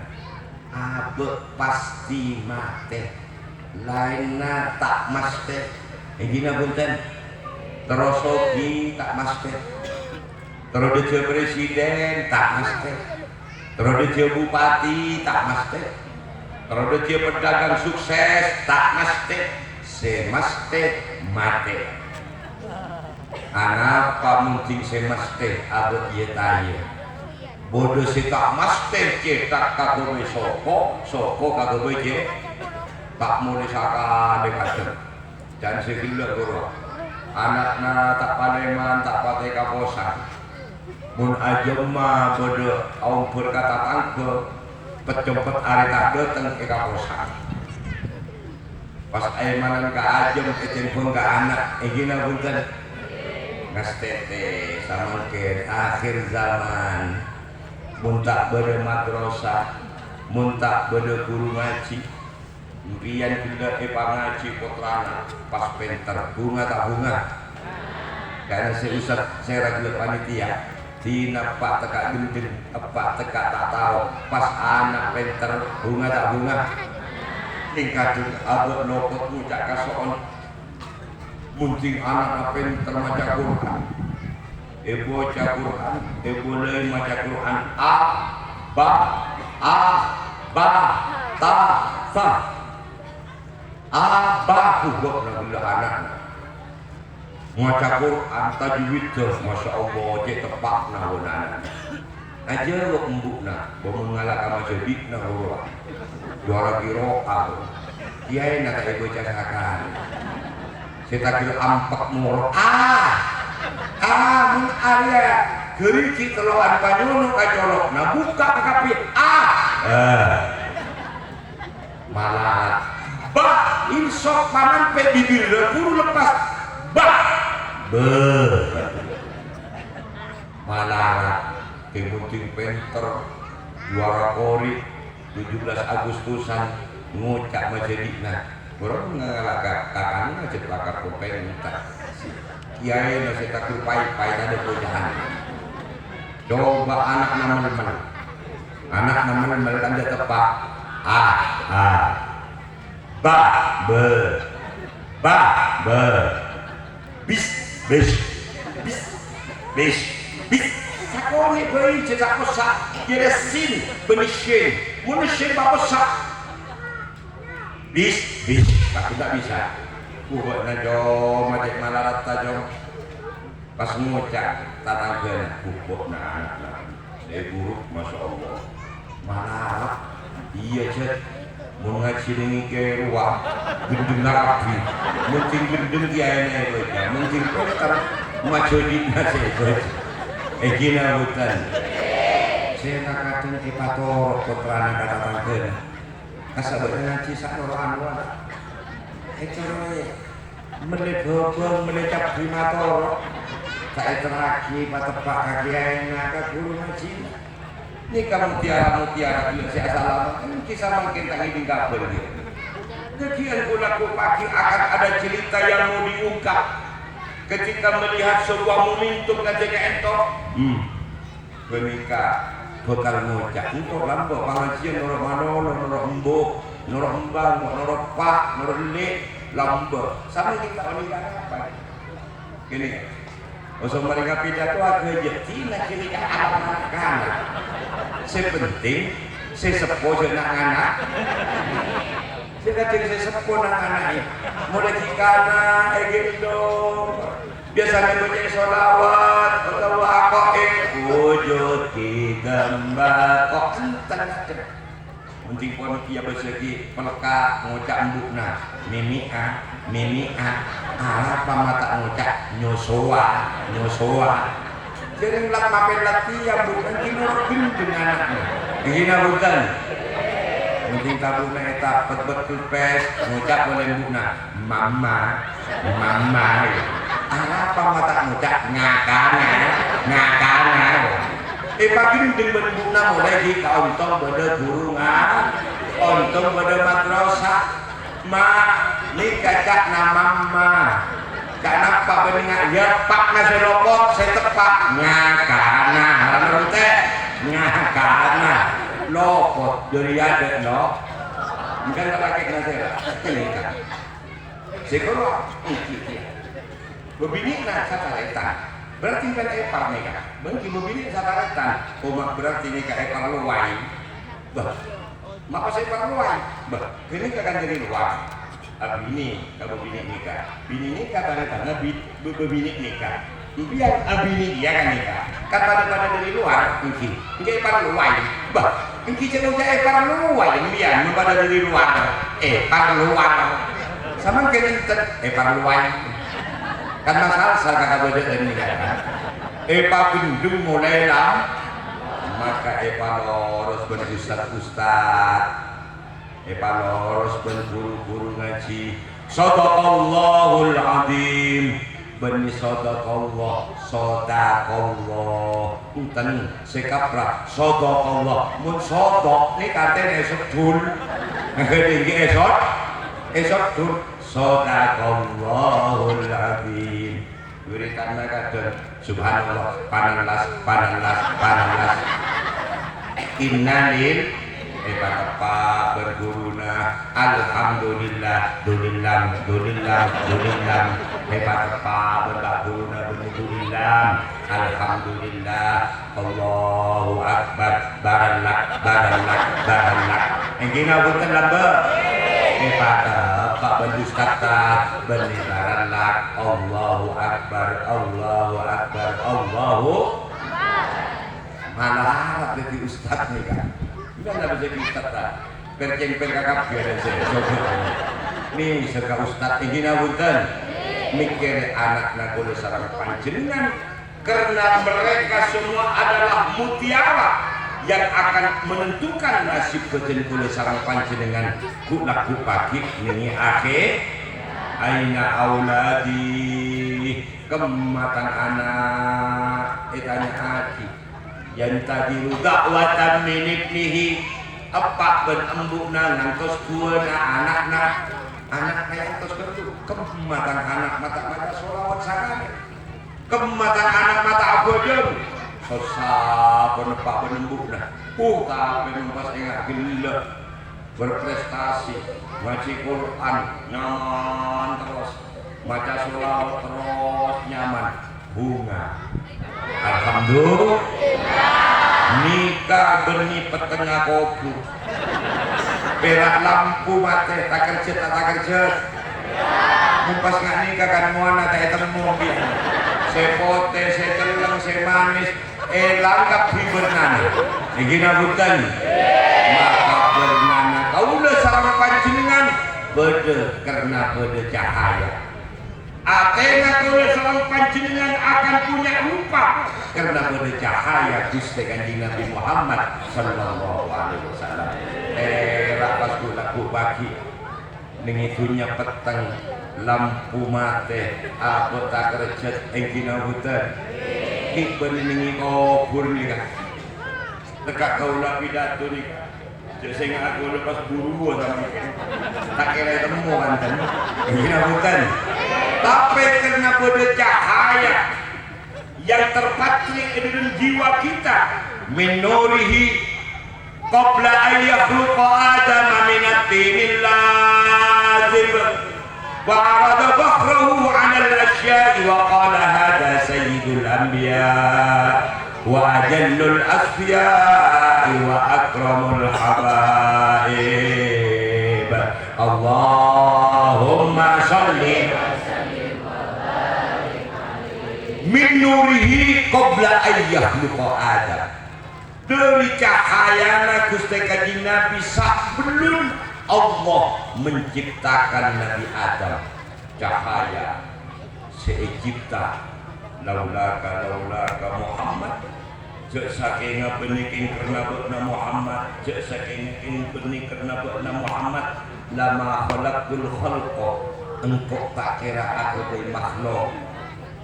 Abe pasti mate lainna tak maste egina punten terosogi tak maste, terus dia presiden tak maste, terus dia bupati tak maste, terus dia pedagang sukses tak maste, semaste mate. Anak pamunting semaste abet ieu taya. Bodoh si tak maste cetak kagawe soko kagawe je tak mulai saka dekaten. Dan segila guru. Anakna tak paneman tak pate kaposan. Mun ajem mah bodoh aung berkata tangke pecempet are tak dateng ke kaposan. Pas aimanan ka ajem telepon ka anak egina punten ngastete samangke akhir zaman. Mun tak bade madrasah, mun tak bade guru ngaji. Impian juga pangaji putrana pas penter bunga tak bunga karena saya usap saya ragil panitia tina pak teka gendeng pak teka tak tahu pas anak penter bunga tak bunga tingkadun abot nopot ngucak kasoon munting anak penter maca Quran bocah Quran boleh maca Quran ba ta sa abahu buat bila anak maca Quran tajwid terus masya Allah cek tepak nahunan aja lo embukna bawa mengalahkan macam bikna orang juara kiroa kiai nak ibu cakakan saya tak kira ampak murah mun area gerici teloan panyunu kacolok nah buka kakapi malah insok paman pe bibir puru lepas malah kemuting penter juara kori 17 Agustusan ngucap majadina orang ngalah kakaknya ceklakar pempenter kiai nasi takut pai ada perubahan coba anak nama anda tepak bis sakone bayi cetak kosak kira sin benishin munishin bakosak bis tak bisa buat najo macet malarata jom pas ngucap tatangkeun bubukna anak saya buruk masya Allah malah iya cet mau ngaji dengan ke ruang gendeng api mungkin gendeng kiai bocah mungkin kotor maco di nasi gina hutan saya katakan di pator kotoran kata tangkeun asa bener ngaji sak noroan wae caranya melebobong melecap di motor saya teraki patepak kaki ayahnya ke guru ngaji ini kamu mutiara bila saya salah kisah mungkin tak ingin kabel kegian kulaku pagi akan ada cerita yang mau diungkap ketika melihat sebuah momentum ngajak ento menikah bakal ngocak untuk lambok pengajian norok manolo norok embok norok embang norok pak norok nek lambok sama kita menikah apa gini usah mereka pidato agak jetina kini anak-anak sepenting sesepuh anak-anak saya sesepuh anak-anak mulai kikana gitu biasanya baca sholawat atau akoin wujud di gambar kok entar penting pun kia bersegi pelekat ngucap embukna mimi'a apa mata ngucap nyosoa jadi ngelak mapen lati yang bukan kinur dengan anaknya gina bukan penting tabuna eta betul pes ngucap boleh embukna mama apa mata ngucap ngakana pagi dengan embukna mulai di kauntong pada gurungan ontong pada madrasah ni kacak nama karena pak beningat ya pak nasi rokok saya tepak ngakana lalu teh ngakana lopot dari ada no bukan pakai nasi ini kan sekolah begini nak sataretan berarti kan epar nikah bagi begini sataretan umat berarti nikah epar luai maka saya epar luai ini kan dari luar abini kalau bini nikah pada tanah bini nikah biar abini dia kan nikah kan pada dari luar mungkin epar luai mungkin cenderung epar luai biar pada dari luar epar luar sama kayak epar luai kan masalah kakak beda ini kan epa bindung mulai lah maka epa loros ben ustad epa loros ben guru-guru ngaji sadaqallahul azim ben sadaqallah enten sekapra sadaqallah mun sadaq ni katene sedul ngene esot dul sadaqallahul azim wiritanna kadang subhanallah pananlas pananlas pananlas innalil tepa berguruna alhamdulillah dulillam dulillam dulillam tepa berguruna dulillam alhamdulillah Allahu akbar barallah barallah barallah engkina punten lamba tepa Pak Bandus kata beneran lak Allahu akbar Allahu akbar Allahu malah harap jadi ustaz nih kan udah nggak bisa jadi ustaz lah perceng perkakap biar saya nih seka ustaz ini nabutan mikir anak kulo sarang panjenengan karena mereka semua adalah mutiara yang akan menentukan nasib beten kulo sarang panjenengan ku laku pagi ini akhir aina auladi kematan anak etanya hati yang tadi dakwatan minibnihi apa benembukna ngantos kuana anak yang tos ketu kematan anak mata solawat sakane kematan anak mata abodem sosa penepak benembukna tapi mempas ingat gila berprestasi ngaji Quran nyaman terus baca solawat terus nyaman bunga alhamdulillah nikah benih petengah kopi perak lampu mati tak kerja mumpas nggak nikah kan muana tak hitam mobil saya pote saya keleng saya manis langkap hibernana ingin abutan maka bernana kaulah sarang panjenengan beda karena beda cahaya Atena kulo sareng panjenengan akan punya rupa karena beda cahaya Gusti Kanjeng Nabi Muhammad sallallahu alaihi wasallam. Rapas kula pagi ning itunya peteng lampu mate apa tak kerjet ing dina hutan. Iki ben ning kubur nika. Tekak kaula pidato nika. Sing aku lepas buru sama tak kira temu kanten. Dina hutan. Tapi karena pada cahaya yang terpatrik di dalam jiwa kita minurihi qabla an yakhluqa adama min at-tinil lazib wa arada bakhrahu 'ala al-ashya'i wa qala hadha sayyidul anbiya wa ajallul asfiya'i wa akramul habaib Allahumma shalli min nurihi qabla ayyah luqa Adam dari cahaya Gusti Kanjeng Nabi sebelum Allah menciptakan Nabi Adam cahaya seicipta laulaka Muhammad jek saking beniking karena bekna Muhammad jek saking benik karena bekna Muhammad lama khalaqul khalqa engkau tak kira aku makhluk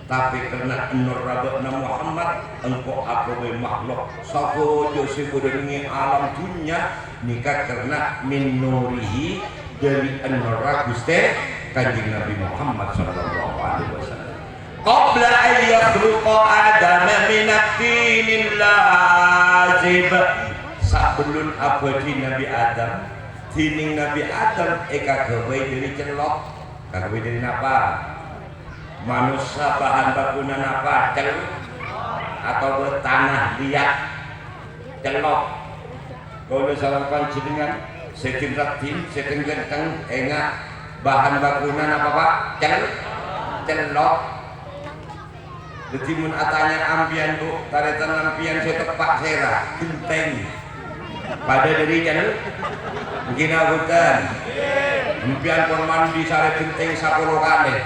tapi karena nur rabana Muhammad engkau aku makhluk sako jose bodoni alam dunia nikah karena min nurihi dari nur Gusti Kanjeng Nabi Muhammad sallallahu alaihi wasallam qabla an yakhluqa adama min at-tinil lazib sebelum abadi Nabi Adam tining Nabi Adam eka gawe dari celok gawe dari apa manusia bahan bakunan apa celok atau tanah liat celok kalau salah panjenengan setting ratin setting genteng enggak bahan bakunan apa pak celok jadi mun atanya ampian bu taretan ampian saya tepak sera genteng pada dari celok mungkin bukan ampian pun mandi sare genteng 10 kali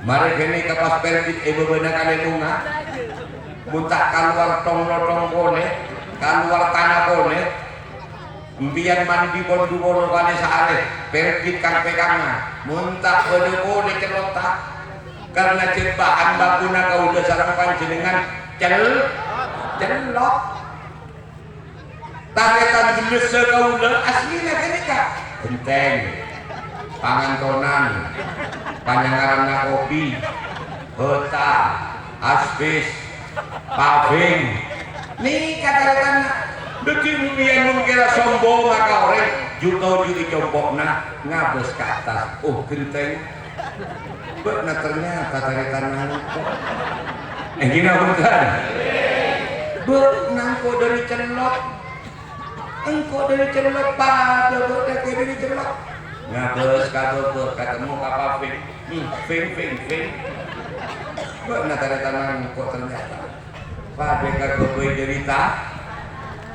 mari kene kapas perkit ibu bener kali bunga muntah keluar tong-tong kone keluar tanah kone mbiyan mandi pon 20 kali sehari perkit kang pegangan muntah bener kone celotak karena cebahan bakuna kau udah sarang panjenengan celok taretan geles kau udah aslinya kene kak genteng pangantonan panyangaran kopi Hota, aspis, paving. Nih kata-kata Deki yang kira sombong maka orang juta juga combokna ngabes ke atas. Oh genteng. Nah ternyata tarikan nangko. Gina bukan? Nangko dari celok. Engko dari celok pada berarti dari celok. Ngabes kado ketemu kapal fing. Fing. Nah tarikan nangko ternyata. Pada kado derita.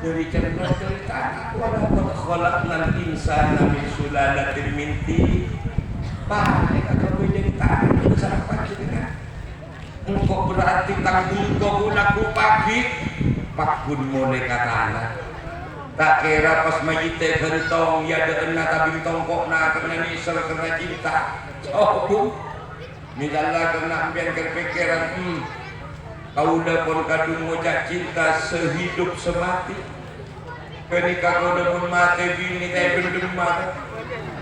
Dari cerita walaupun khalaqnal insana min sulalatin min tin. Baik kalau jadi tanah itu sarapan jenengan. Engkau berarti tanggung kau laku pagi pakun mulai katana. Tak kira pas mayite gentong ya deuna tapi tongkok na kena nisel kena cinta. Oh, misalnya kena ambian kepikiran kau udah pun kadung ngocak cinta sehidup semati. Ketika kau udah pun mati bini teh bendem mati.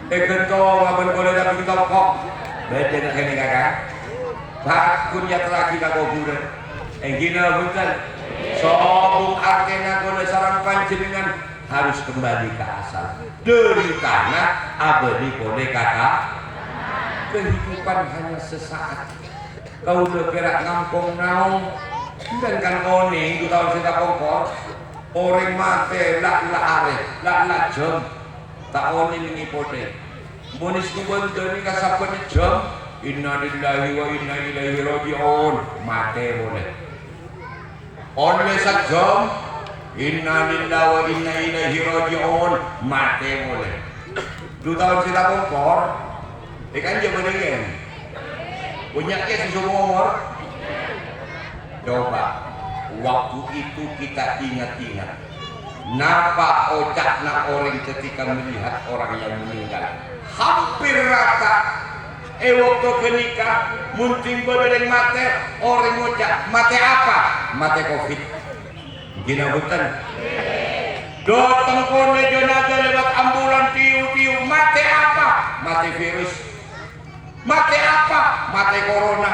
Gentong abang kau udah tapi tongkok. Beda nak kini kakak. Bakun ya lagi kau bulan. Gina bukan. Sobung artinya kau udah sarang panjenengan harus kembali ke asal. Dari tanah abadi kau kakak. Kehidupan hanya sesaat. Kau udah gerak ngampung naung dan kan koni 2 tahun kita kongkor orang mate lak jam tak oni ini pote monis kubun doni kasapan jam inna lillahi wa inna ilaihi raji'un mate boleh onle sak jam inna lillahi wa inna ilaihi raji'un mate boleh 2 tahun kita kongkor ikan jam berdengeng punya si umur. Coba waktu itu kita ingat-ingat napa ocakna orang ketika melihat orang yang meninggal hampir rata waktu kenika munting bereng mate orang ocak mate apa? Mate covid gina bukan datang kone jenazah lewat ambulan tiu mate apa? Mate virus. Mate apa? Mate corona.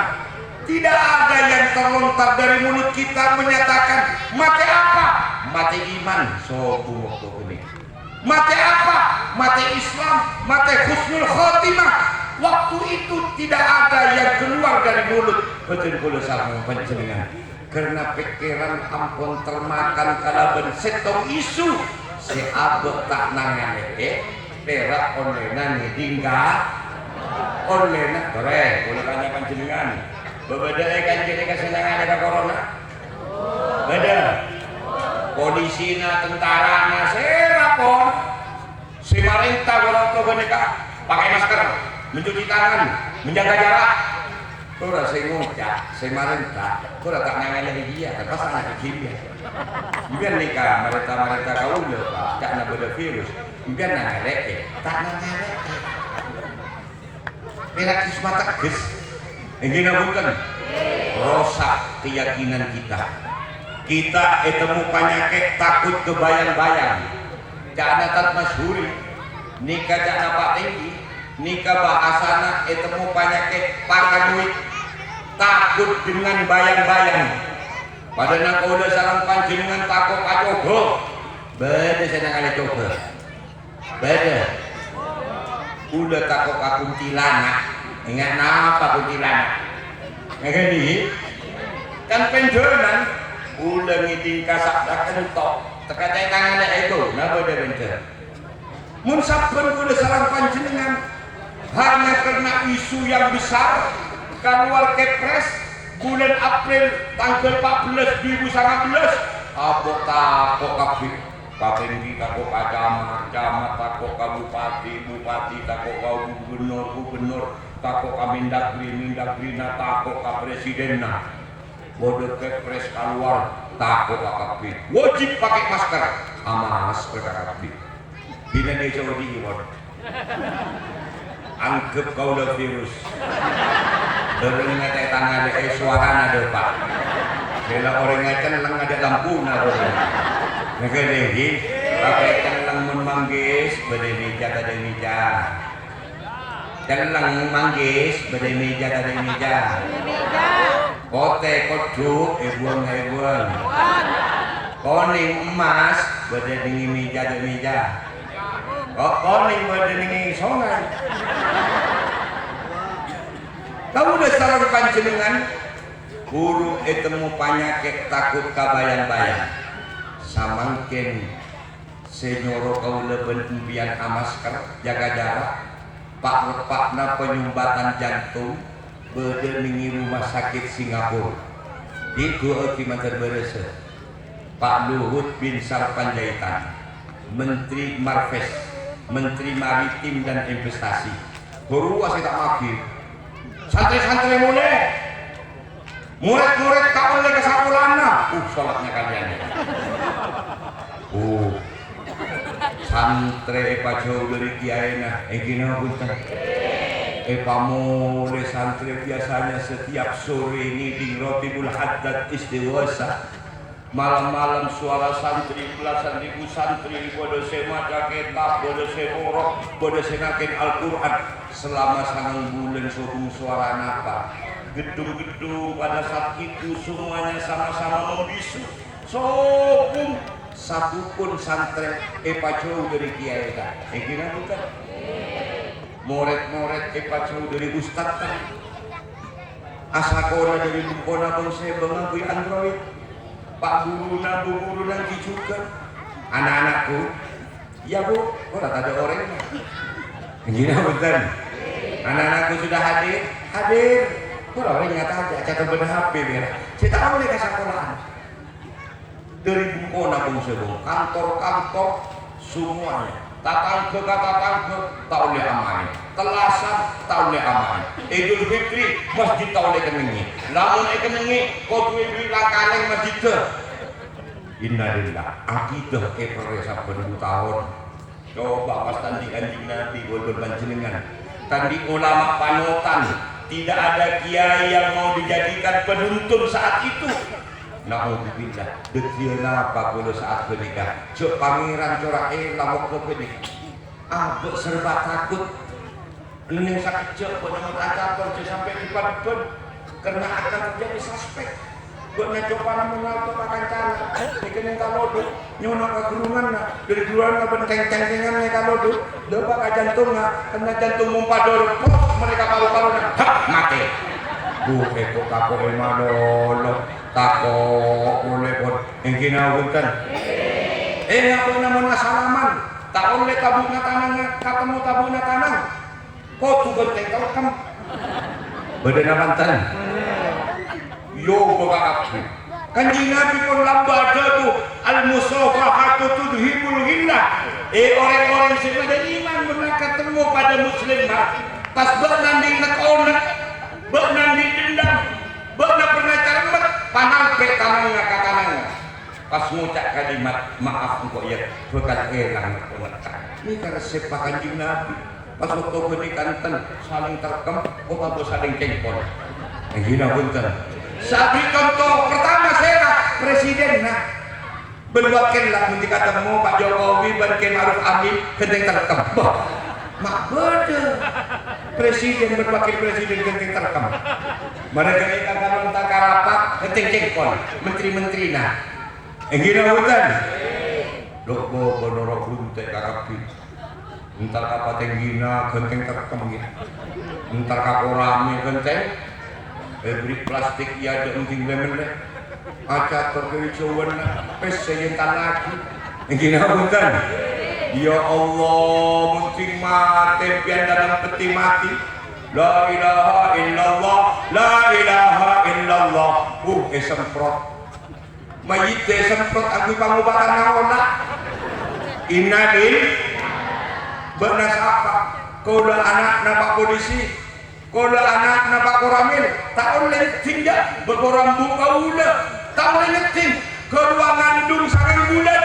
Tidak ada yang terlontar dari mulut kita menyatakan mate apa? Mate iman. Sobu waktu ini. Mate apa? Mate Islam. Mate husnul khotimah. Waktu itu tidak ada yang keluar dari mulut. Betul-betul salah panjenengan. Karena pikiran ampun termakan kalaban setong isu. Si abot tak nangane perak onlenan hingga oleh nak boleh tanya panjenengan berbeda kan jadi kesenangan ada corona beda polisi na tentara na serapon si marintah orang tua mereka pakai masker mencuci tangan menjaga jarak kura saya ngocak si marintah kura tak nangani dia pas anak kecil biar nikah marintah kau lupa karena beda virus biar nangani tak nangani relatif mata ges, gina bukan rosak keyakinan kita. Kita etemu penyakit takut kebayang-bayang. Jangan tak masyhuri, nikah jangan pak tinggi, nikah bahasana etemu penyakit paranoid, takut dengan bayang-bayang. Padahal kau udah sarang panjenengan takut acoba, beda senang kali coba, beda. Udah takut kuntilanak ingat apa kuntilanak nggak gini kan penjonan udah ngiding kasak tak kentok terkacai tangannya itu napa dia bencana mun saben udah salah panjenengan hanya karena isu yang besar keluar kepres bulan April tanggal 14 2019 abok takut kabeh Kapenggi takut camat takut bupati takut gubernur takut mendagri takut presiden bodoh kepres keluar takut kabeh wajib pakai masker sama masker kabeh bila dia coba diiwan anggap kau udah virus berengnya tangan ada suara ada pak bila orang ngacen lang ada lampu Nagalehi, pakai lang mun manggis, berdemija kademija. Telang manggis badai meja tadi meja. Kote koduk buang. Koning emas badai dingi meja tadi meja. Koning badai dingi songai. Kamu udah sarang panjenengan burung temu panyakit takut kabayang-bayang. Samangkin senyoro kau leben impian amasker jaga jarak. Pak lepakna penyumbatan jantung bedeningi rumah sakit Singapura itu akibat berese Pak Luhut bin Sarpanjaitan Menteri Marves Menteri Maritim dan Investasi baru wasih tak maki santri-santri mulai murid-murid kau oleh kesapulana sholatnya kalian santri jauh dari kiainya gini bukan pamole santri biasanya setiap sore ini di Rotibul Haddad Istiwasa malam-malam suara santri belasan ribu santri bodoh semaca kitab bodoh semorok bodoh senakin Al-Quran selama sangang bulan suara napa gedung-gedung pada saat itu semuanya sama-sama membisu sopung satu pun santri jauh dari kiai kan gini bukan murid-murid jauh dari ustad kan asakona dari bungkona bangsa bangabui android pak guru bu guru nanti juga anak-anakku ya bu kok tak ada orang gini bukan anak-anakku sudah hadir kok orang nyata aja catat bener HP biar saya tahu mereka sekolahan dari bungkona bangsa kantor-kantor semuanya tatang ke tak oleh amai telasan tak oleh amai Idul Fitri masjid tak oleh kenengi namun kenengi kau tuh bilang kaleng masjid ke innalillah akidah peresa penuh tahun coba pas tanding anjing nabi bodoh panjenengan tanding ulama panutan tidak ada kiai yang mau dijadikan penuntun saat itu. Nauzubillah, dekieu napa kulo saat menikah. Cuk pangeran corak lamok ke penik. Abek serba takut. Ini sakit cuk penyemut acapor sampai dipan-pan karena akan terjadi suspek. Buat coba namun auto pakai cana. Dikene kalodo nyono ka gurungan dari gurungan benteng-tengengan kalodo. Depa ka jantungna kena jantung mumpador. Mereka paru-paru mati. Buke kok kako emadolo. Tako oleh pun engkin awutan apa namun salaman tak oleh tabuna tanang ketemu tabuna tanang kok tuh genteng kau kan badan amantan yo boga kapri kanjeng Nabi pun lambada tuh al-musafahatu tudhibul ghillah orang-orang yang beriman benar ketemu pada muslim pas bernanding nak onak bernanding dendam benar pernah cermet panampe tanangnya ke tanangnya pas ngucap kalimat maaf engkau ya bekat elang ini karena sepak kanjeng Nabi pas waktu berikanten saling terkem kok saling cengkol yang gina punten saat contoh pertama saya presiden berwakil lah nanti ketemu Pak Jokowi berken Maruf Amin kendeng terkem mak beda presiden berwakil presiden kendeng terkem mereka ini akan tak karapat keteng cengkol menteri-menteri gina hutan loko bonorok lunte kakapi entar apa tenggina genteng terkem entar kaporame genteng beri plastik ya ada unting lemon aca terkiri cuan pes seyentan lagi gina hutan ya Allah munting mati pian dalam peti mati la ilaha illallah la ilaha illallah semprot mayit semprot aku pangobatan naona innalil benas apa kau anak napa polisi kau anak napa koramil tak oleh tindak berkorambu kaula tak oleh ngeting kedua ngandung sangat bulan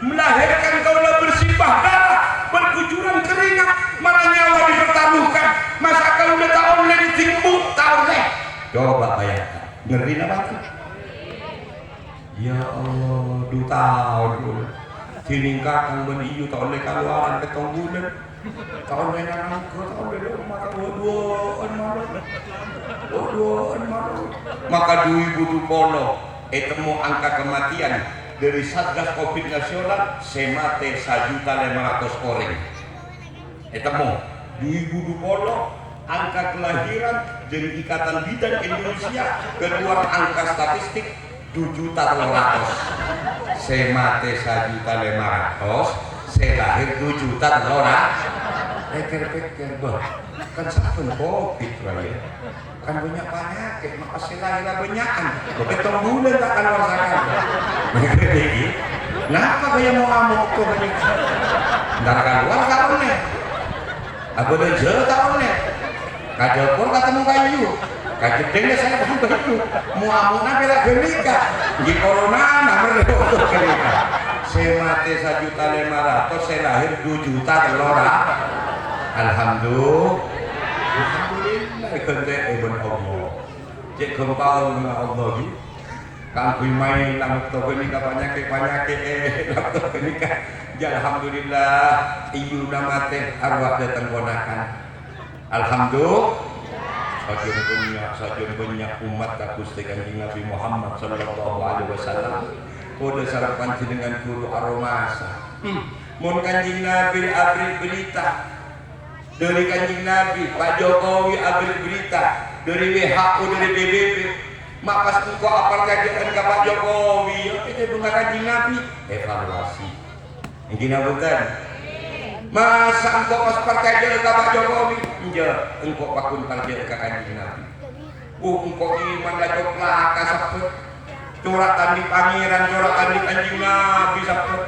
melahirkan kaula bersibah darah berkucuran keringat malah nyawa dipertaruhkan masa kaula tak oleh ditimbuk tak oleh coba bayangkan ngeri apa ya Allah 2 tahun tiningkatkan beniyu tak oleh keluaran ketong bulan tahun yang ke tahun beda maka dua-duaan malu maka 2020 temu angka kematian dari Satgas Covid nasional semate 1.500.000 orang temu 2020 angka kelahiran dari Ikatan Bidan Indonesia keluar angka statistik 7.300.000 semate 1.500.000 saya lahir 7.300.000 pikir bah kan sabun Covid raya kan banyak penyakit maka saya lahir banyakan betul bulan tak akan rasakan kenapa kaya mau amuk tuh ntar keluar tahunnya aku udah jauh tahunnya kadepur ketemu kayu kajedengnya saya ketemu kayu mau amuknya bila genika di corona nomor untuk genika saya mati 1.500.000 saya lahir 2.300.000 alhamdulillah kente ibn Allah cek kempal dengan Allah gitu kang main lamuk toko nikah penyakit lamuk toko nikah ya alhamdulillah iyu nama teh arwah datang ponakan alhamdulillah sajun banyak umat Gusti Kanjeng Nabi Muhammad sallallahu alaihi wasallam kode sarapan dengan guru aromasa mun Kanjeng Nabi abri berita dari Kanjeng Nabi Pak Jokowi abri berita dari WHO dari PBB makas engkau apal kajian ke Pak Jokowi itu bunga Kanjeng Nabi evaluasi ini bukan masa engkau pas perkajian ke Pak Jokowi enggak engkau pakun perkajian ke Kanjeng Nabi engkau iman lajok laka sapet curatan di pangeran curatan di Kanjeng Nabi sapet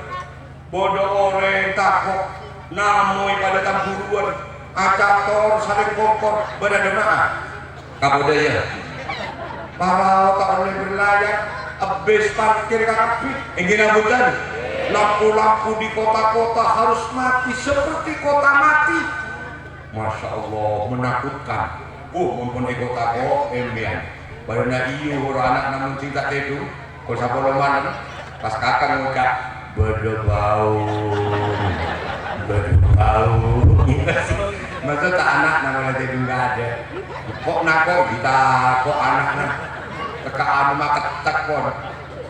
bodoh orang takut namoy pada tamburuan acator saling kokor berada kabudaya para tak boleh berlayar habis parkir karapi ingin abutan lampu-lampu di kota-kota harus mati seperti kota mati Masya Allah menakutkan mumpuni kota embian baru na iyo anak namun cinta itu kau sapoloman pas kakak ngucap berdebau masa tak anak namanya itu enggak ada kok nako kita kok anaknya kekaan mah ketek pon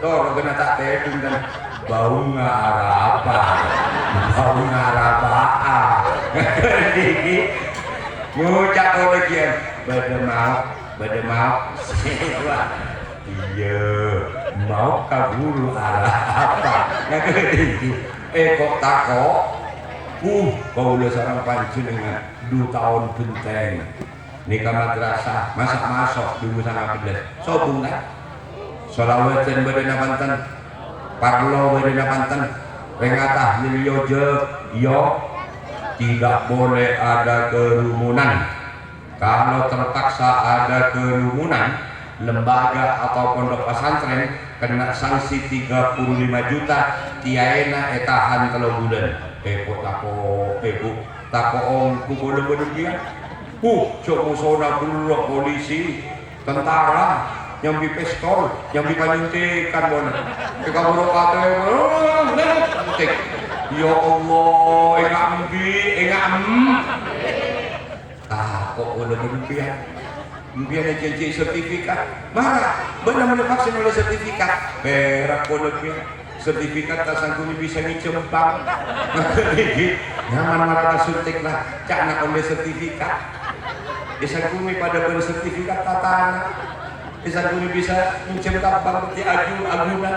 dor kena tak tedung dan bau ngarapa iki ngucap kolegian bade mau iya mau kaburu apa kok takok kau udah seorang panjenengan 2 tahun benteng nikah madrasah masak-masak 2015 sobung kan solawatan badana panten parlo badana panten rengatah lilyoje yo tidak boleh ada kerumunan kalau terpaksa ada kerumunan lembaga atau pondok pesantren kena sanksi 35 juta tiaena etahan kalau bulan tako om kuboleh dia cok musona buluk polisi tentara yang di pistol yang dipanyuntikan bona kaburo kate ya Allah kok boleh dia biar janji sertifikat marah benar-benar vaksin oleh sertifikat berak boleh sertifikat tak sanggup bisa ngicembang nyaman marah suntik lah cak nak oleh sertifikat disanggup pada bersertifikat tatana disanggup bisa ngicembang di agunan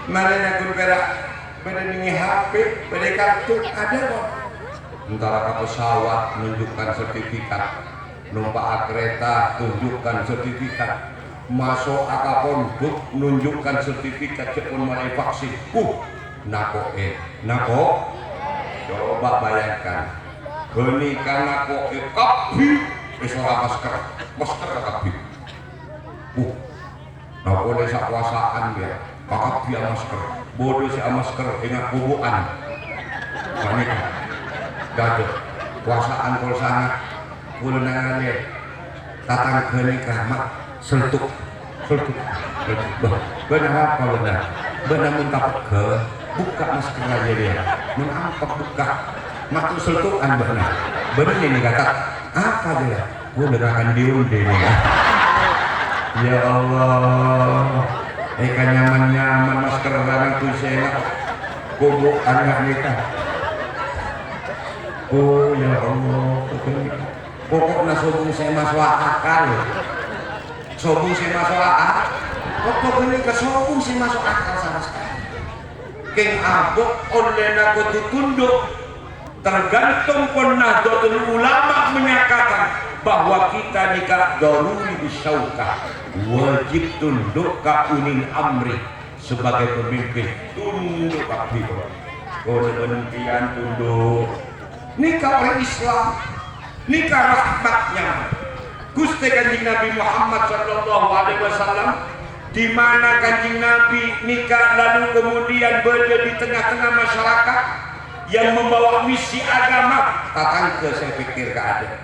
mana nak berak pada ini HP pada kartu ada kok antara ke pesawat menunjukkan sertifikat numpak kereta tunjukkan sertifikat masuk akapon buk menunjukkan sertifikat cepun mulai vaksin nako coba bayangkan benika nako kapi isola masker kapi nako desa kuasaan dia kapi masker bodoh si masker ingat kubuan panik gaduh kuasaan kol sana kulenangannya tatang kenikah mak seltuk benar apa benar minta ke buka masker aja dia menampak buka Matu seltukan bener ini kata apa dia gue dengarkan diunde nih ya Allah kan nyaman masker barang tuh saya kubuk anak nikah oh ya Allah pokoknya sobung saya masuk akal sobung saya masuk akal pokoknya ke sobung saya masuk akal sama sekali keng abok oleh aku ditunduk tergantung Nahdlatul Ulama menyatakan bahwa kita nikah daruri bisyaukah wajib tunduk ka ulil amri sebagai pemimpin tunduk kabeh kalau penimpian tunduk nikah oleh Islam nikah rahmatnya Gusti Kanjeng Nabi Muhammad sallallahu alaihi wasallam di mana Kanjeng Nabi nikah lalu kemudian berada di tengah-tengah masyarakat yang membawa misi agama tatang ke saya pikir keadaan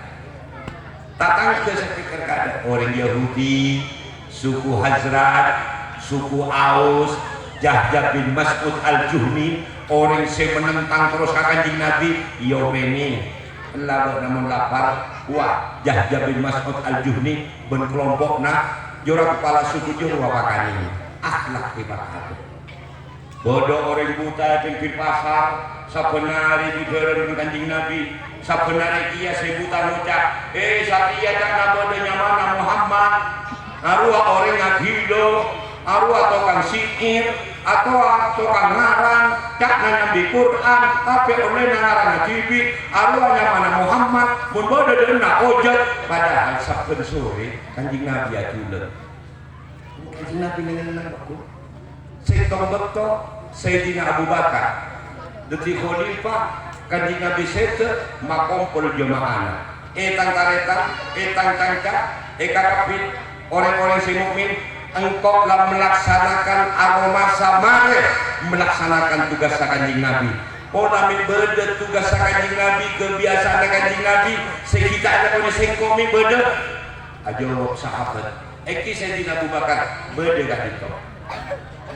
orang Yahudi suku Hazrat suku Aus Jahjah bin Mas'ud al-Juhni orang yang menentang terus Kanjeng Nabi Yomeni lalu namun lapar wah Jahjah bin Mas'ud al-Juhni ben kelompokna jora kepala suku juru wapakan ini akhlak ibadah bodoh orang buta di pasar sabenari di dalam Kanjeng Nabi sabenari kia saya buta ngucap satria tak bodenya mana Muhammad arwah orang ngagido arwah tukang sihir atau tukang ngarang cak nyambi Quran tapi oleh ngarang ngajibi arwahnya mana Muhammad pun bodoh dena ojek padahal saben sore Kanjeng Nabi ajulen Kanjeng Nabi nengen aku setong beto Sayyidina Abu Bakar detik khalifah Kanjeng Nabi sete makompol jemaahna etang karetan etang tangka kakapit orang-orang si mukmin engkau telah melaksanakan aroma samare melaksanakan tugas Kanjeng Nabi nami berde tugas Kanjeng Nabi kebiasaan Kanjeng Nabi sekitar ada kone sengkomi berde ajo sahabat eki Sayyidina Abu Bakar berde kan itu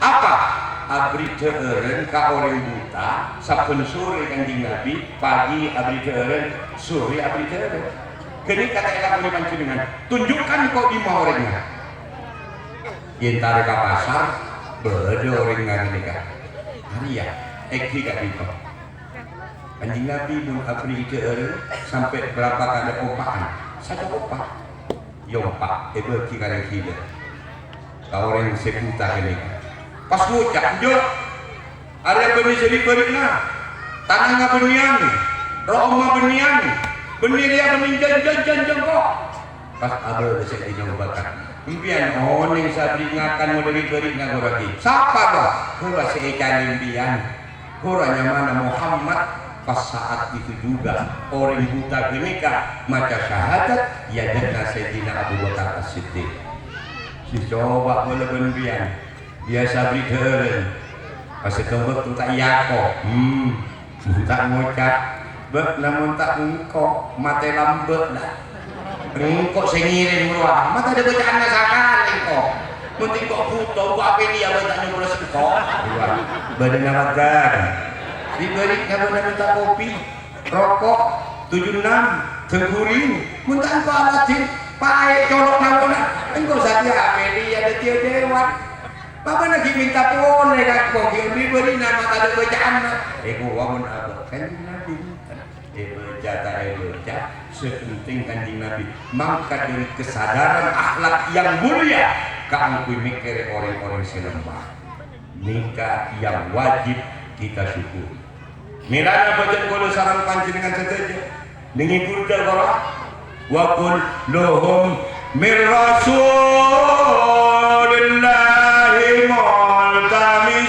apa abri teureun ka orang buta saben sore Kanjeng Nabi pagi abri teureun sore abri teureun geni kata eta punya panjenengan tunjukkan kok di mau orangnya yen tarik ka pasar beude orang nganikah haria eki ka ditu Kanjeng Nabi mun abri teureun sampai berapa kali opaan satu opak yompak beuki kareng hideung ka orang sebuta geni pas ngucap jo area benih jadi berikna tanahnya benian rohma benian benirnya benih jan kok pas ada resep di Jawa Barat impian oning sabri ngakan mau dari berikna goraki siapa kok kura seikan impian kuranya mana Muhammad pas saat itu juga orang buta genika maca syahadat ya dana Sayyidina Abu Bakar As-Siddiq si coba boleh impian biasa beri deren pas tombak tuh tak yako tak ngocap bek namun tak engkau mate lambek lah engkau sengirin meruah mata ada bacaan nasakan engkau penting kok butuh kok apa ini ya baca nyuruh engkau badan nawagan diberi karena minta kopi rokok 76 tengkuring minta engkau alatin pae colok nawana engkau saja apa ini ada tiap dewan Bapak lagi minta pun kan kok diberi nama kada bacaan gua mun abah Kanjeng Nabi baca tak baca sepenting Kanjeng Nabi mangkat dari kesadaran akhlak yang mulia kaangkui mikir orang-orang selembah nikah yang wajib kita syukuri mirana baca kulo sarang panjenengan saja ningipur dalgora wa qul lahum mir rasulillah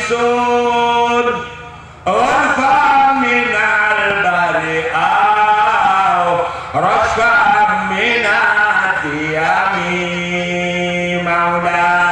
multamisun warfa minal bari'aw rasfa minati yami maulaya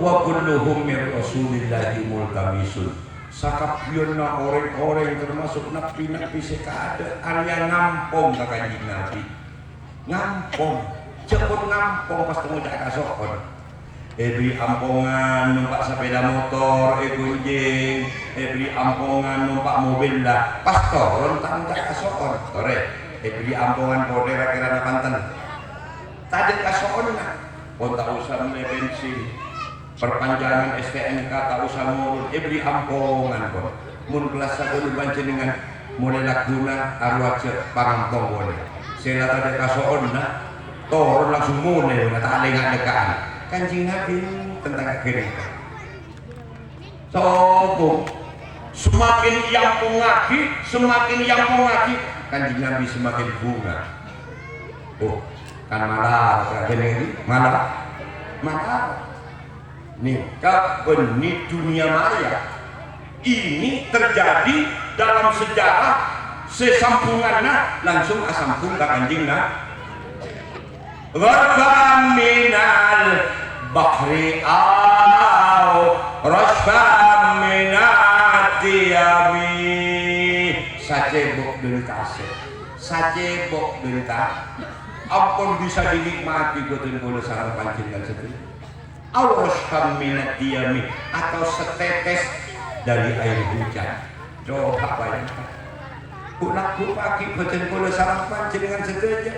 wa kulluhum min rasulillahi multamisun sakapion na orang-orang termasuk napi-napi sekada area ngampong ka Kanjeng Nabi ngampong cepet ngampong pas temu cak kasokon beli ampongan numpak sepeda motor gunjing beli ampongan numpak mobil lah pas turun tak cak kasokon sore beli ampongan kode kira-kira Banten tadi kasokon na pun tak usah beli bensin perpanjangan STNK tak usah ngurus beli ampongan kok mun kelas 1 panjenengan mulai laguna arwaja pangampong boleh saya tadi kasokon na turun langsung mulai tak lengah dekaan Kanjeng Nabi tentang gereka sopo semakin yang mengaji Kanjeng Nabi semakin bunga kan malah nih benih dunia maya ini terjadi dalam sejarah sesambungannya langsung asampung ke Kanjeng Nabi Rabban minal bahri au rasban minati yami sacebok derita ampun bisa dinikmati boten kula sareng panjenengan sedaya au rasban minati yami atau setetes dari air hujan coba bayangkan bulan pagi boten kula sareng panjenengan sedaya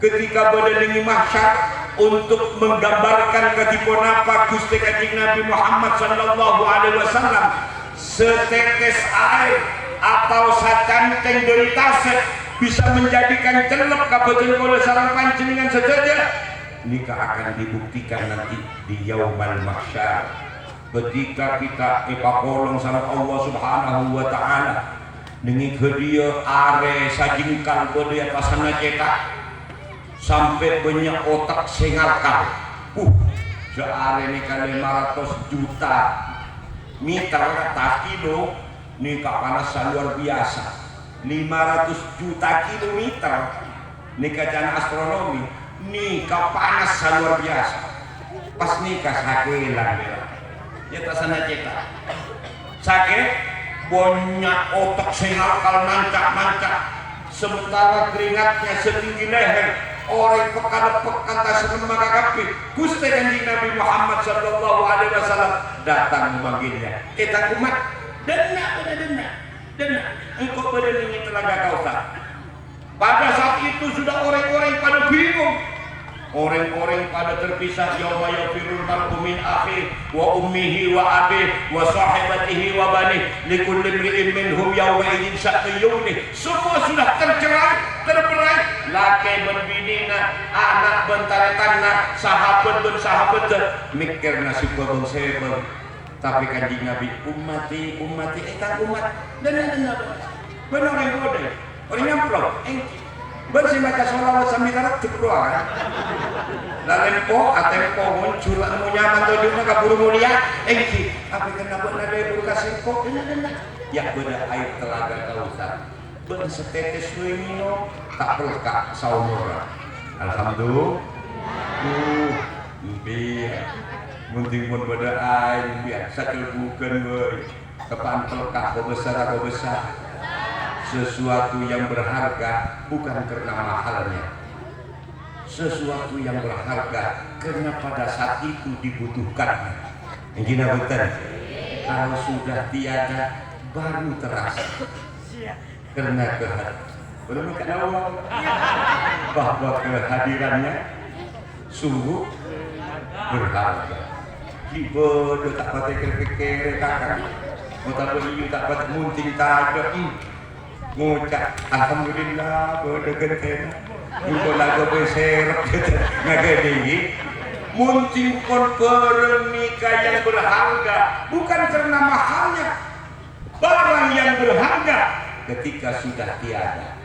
ketika berdatangi mahsyar untuk menggambarkan ketipun apa Gusti Kanjeng Nabi Muhammad sallallahu alaihi wasallam setetes air atau sacanteng dari tasek bisa menjadikan celep kabupaten kula sareng panjenengan sedaya nikah akan dibuktikan nanti di yaumul mahsyar ketika kita ipakolong sareng Allah Subhanahu wa taala dengan hadiah are sajingkal bodaya pasana cetak sampai banyak otak sengalkal seare ini kan 500 juta meter atas kilo nikah panas luar biasa 500 juta kilometer nikah jana astronomi nikah panas luar biasa pas nikah sakelan ya tasana cetak sakit banyak otak sengalkal mancak sementara keringatnya setinggi leher orang pekan tak senang maka Gusti Kanjeng Nabi Muhammad sallallahu alaihi wasallam datang memanggilnya kita umat dena engkau berdiri telaga kausa pada saat itu sudah orang-orang pada bingung orang-orang pada terpisah yauma yafirul mar'u min akhi wa ummihi wa abihi wa sahibatihi wa banihi likulli imri'in minhum yawma idzin sya'nun yughni semua sudah terberai laki berbinina anak bentaretanna sahabat bersahabat mikir nasib babang sebab tapi Kanjeng Nabi ummati umat dan benar yang bodoh orang nyamplok bersih baca sholawat sambil tarik dikeluar lalempo atempo muncul mau nyaman tujuhnya kabur mulia apa kenapa ada ibu kasih kok ya beda air telaga Kausar bersetetes minum tak pelekak saumur alhamdulillah biar munting pun beda air biar sakil bukan boy tepan pelekak kau besar sesuatu yang berharga bukan karena mahalnya sesuatu yang berharga karena pada saat itu dibutuhkan yang betul kalau sudah tiada baru terasa karena bahwa kehadirannya sungguh berharga bodoh tak pakai kere-kere kakak mau tak beli tak pakai munting tak ada ngucap alhamdulillah bodoh gentena untuk lagu beserap ngagedingi munting kon pernikah yang berharga bukan karena mahalnya barang yang berharga ketika sudah tiada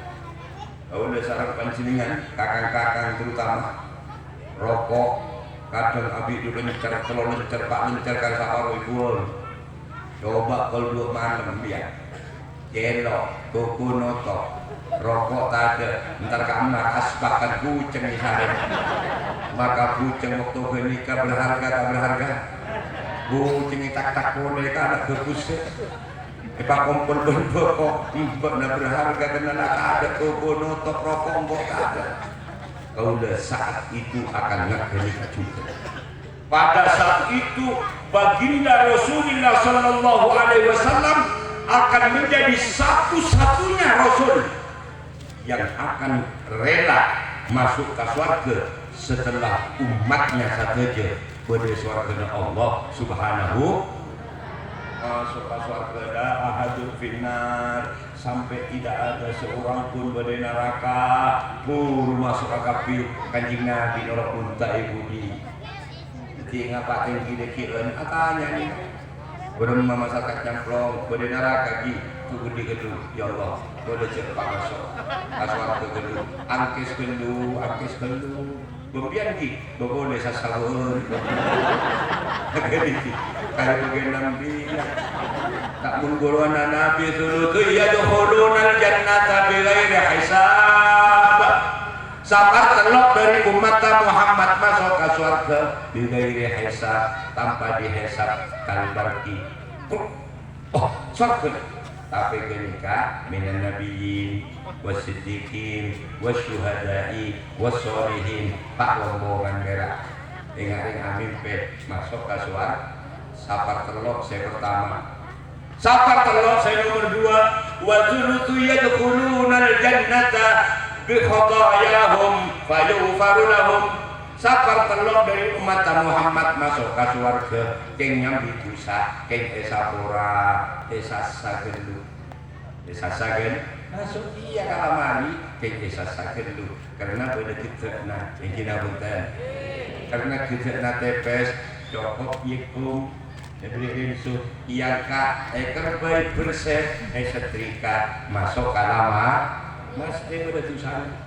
udah sarang pancingan kakang-kakang terutama rokok kadang abi dulu ngecer telur ngecer pak ngecer kan saparo ikul coba kalau 2 malam biar jelok, tuku noto, rokok tade, ntar kamu nakas bahkan kucing misalnya maka kucing waktu menikah berharga tak berharga kucing tak boleh kan ada kebusnya Pak kompon kok na berharga karena ada toko notok rokok mbok ada. Udah saat itu akan ngakali juga. Pada saat itu baginda Rasulullah Sallallahu Alaihi Wasallam akan menjadi satu-satunya Rasul yang akan rela masuk ke surga setelah umatnya saja pada surga Allah Subhanahu. Masuk ke surga dah ahadul finnar, sampai tidak ada seorang pun pada neraka. Masuk ke kafir kanjing Nabi norok unta ibu di ngapa yang kira-kira katanya nih belum masyarakat nyamplong pada neraka tunggu di gedung ya Allah boleh cepat masuk aswar ke gedung angkis gendu bempian ki boleh sasawun kayak bagian Nabi tak mengguluan Nabi sulutu yadkhulunal jannata bighairi hisab. Sabar telok dari umat Muhammad masuk ke surga bighairi hisab, tanpa dihisab kalbarki. Surga. Tapi kenika minan nabiyyin wasiddiqin wasyuhada'i wassolihin, pak rombongan merah. Ingat amin pe masuk ke surga. Sabar telok saya pertama. Sabar telok saya nomor 2. Wa zulutu yadkhulunal jannata bi khatayahum fayughfaru lahum. Sabar telok dari umat Muhammad masuk ke surga keng nyambi dosa keng esapura esasagen masuk iya kalamari keng esasagen lu karena beda kitna yang kita bunten karena kita tepes cokok yikum jadi insu yang ka kerbai bersih setrika masuk kalama mas beda dosa.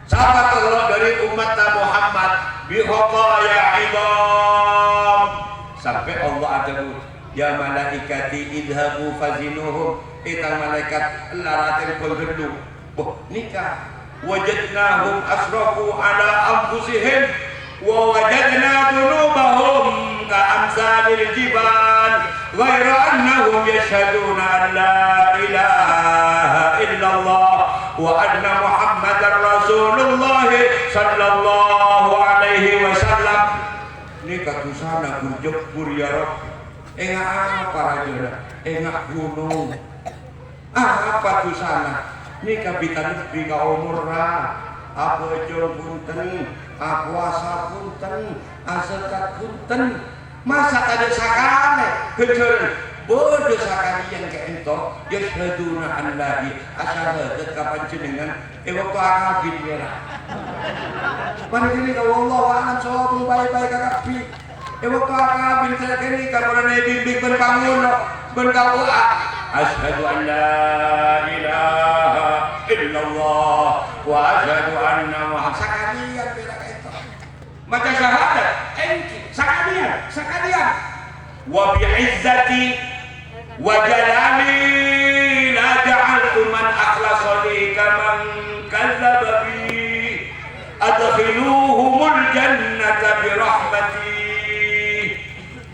Sahabat Allah dari umat Muhammad bihaqaya idam sampai Allah adabu ya malaikati idhabu fazinuhum itang malaikat laratin penggendu nikah wajadnahum asrafu ala anfusihim wa wajadna dunubahum ka amsalil jibal ghaira annahum yashhaduna an la ilaha illallah wa anna Muhammadar Rasulullah sallallahu alaihi wasallam. Ini katusana burjepur ya Rabb. Apa rajana? Gunung. Apa tusana? Ini kabitan di umur apa jol punten, puasa punten, zakat punten. Masa ada sakane kecuali bodoh sakali yang keentok yashhaduna an la ilaha kapan jenengan waktu akabin ya pan ini kalau Allah alam sawabung baik-baik akabi waktu akabin saya kini kalau nabi bimbing berbangun berkawula asyhadu an la ilaha illallah wa asyhadu anna muhammad sakalian beda itu maca syahadat sakalian wa bi'izzati wa jalali la ja'altu man akhlasa li kaman kadzdzaba bi adkhiluhumul jannata bi rahmati.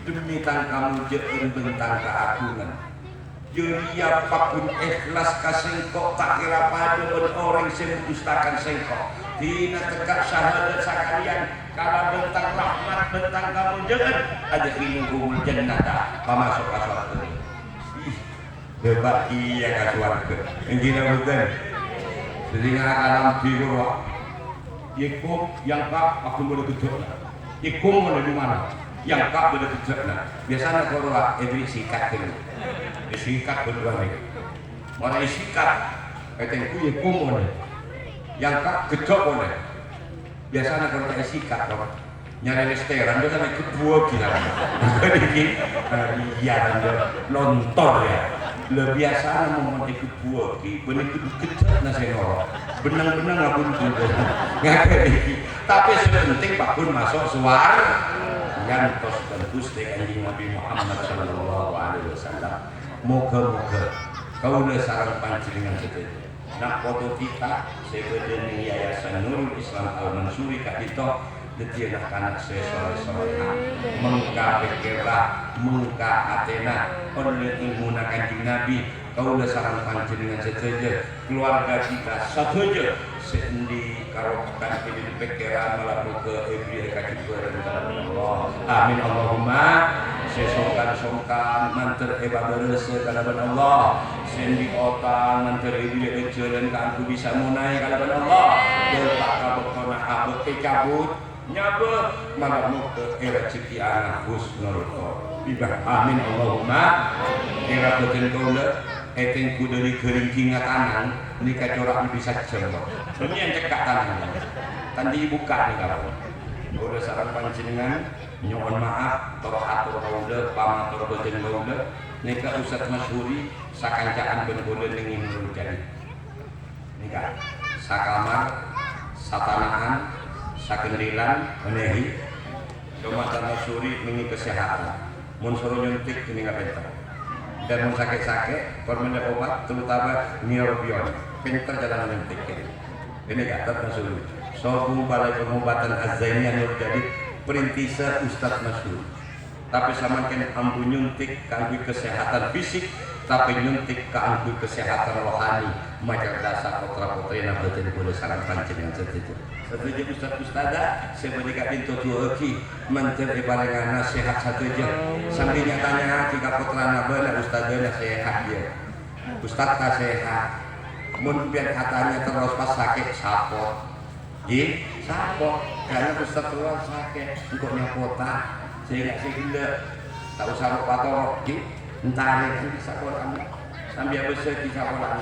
Demi kamu jeung bentang keagungan jadi apapun ikhlas kasengkok tak kira pada orang sing dustakan sengkok dina tegak syahadat sakalian kalau bentang rahmat bentang kamu jangan ada ilmu jannata pamasuk ke surga. Hebat iya ke surga enggina bukan sehingga alam biru ikum yang kak aku boleh kejut ikum boleh di mana yang kak boleh kejut biasanya kalau iblis sikat dulu disikat berdua nih mana isikat katengku ikum boleh yang kak kejut boleh biasanya kalau kayak sikat nyari restoran dia kan ikut buah gila jadi iya nonton ya lebih biasa mau ikut buah bener ikut kejut nasi norok benang-benang ngabun juga nggak kayak tapi sepenting Pak Pun masuk suar yang tos tentus dengan Nabi Muhammad Sallallahu Alaihi Wasallam moga-moga kau udah sarang pancingan saja. Nak foto kita sebedeni Yayasan Nurul Islam Al-Mansuri kak itu detianak anak saya soleh-soleha mengkabekirlah mengka atena oleh ilmuna kanjeng Nabi kaula sareng panjenengan sedaja keluarga kita sateja sendi karo kanthi pikiran melaku ke ibri kajibaran Allah amin Allahumma sesongkan manter ebabereuse kalaban Allah sendi otan manter ibri jalan kanggo bisa munai kalaban Allah delak kabektona abet cabut nyaba malamu ke rezeki anak husnul khotimah amin Allahumma era boten kaula eteng ku dari keringking tanan nikah corak bisa jemok ini yang cekak tanan tadi buka nih kalau udah saran panjenengan nyohon maaf bahwa atur kaula pamatur boten kaula nikah Ustaz Masyhuri sakancaan ben kula ningin jadi nikah sakamar satanahan sakendilan menehi Ustaz Masyhuri ningi kesehatan mun suruh nyuntik ini ngapain dan mau sakit-sakit permen obat terutama neurobion pinter jalan nyuntik ini kata Masyhuri sobung balai pengobatan Az-Zainiyah Nur jadi perintisah Ustaz Masyhuri tapi samakan ambu nyuntik kanggo kesehatan fisik tapi nyuntik kanggo kesehatan rohani macam dasar putra-putrina boten kula sareng panjenengan setuju Ustaz-ustazah semenika pintu tueuki mantir ibarengana sehat sateja sambil nyatanya jika putrana beuna ustazana sehat dia ustaz ta sehat mun biar katanya terus pas sakit sapot nggih sapot karena ustaz terus sakit engko nyapota sehingga sehingga tak usah patorok nggih entare kan bisa Quran sambil besar bisa Quran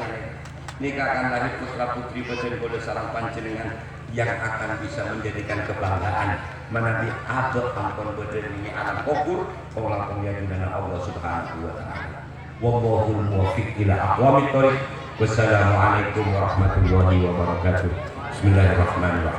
nikah akan lahir putra putri boten kula sareng panjenengan yang akan bisa menjadikan kebanggaan menabi abad ampun boten ini alam kubur langkung yadunana Allah Subhanahu wa taala wallahul muwaffiq ila aqwamit thoriq wassalamu alaikum warahmatullahi wabarakatuh bismillahirrahmanirrahim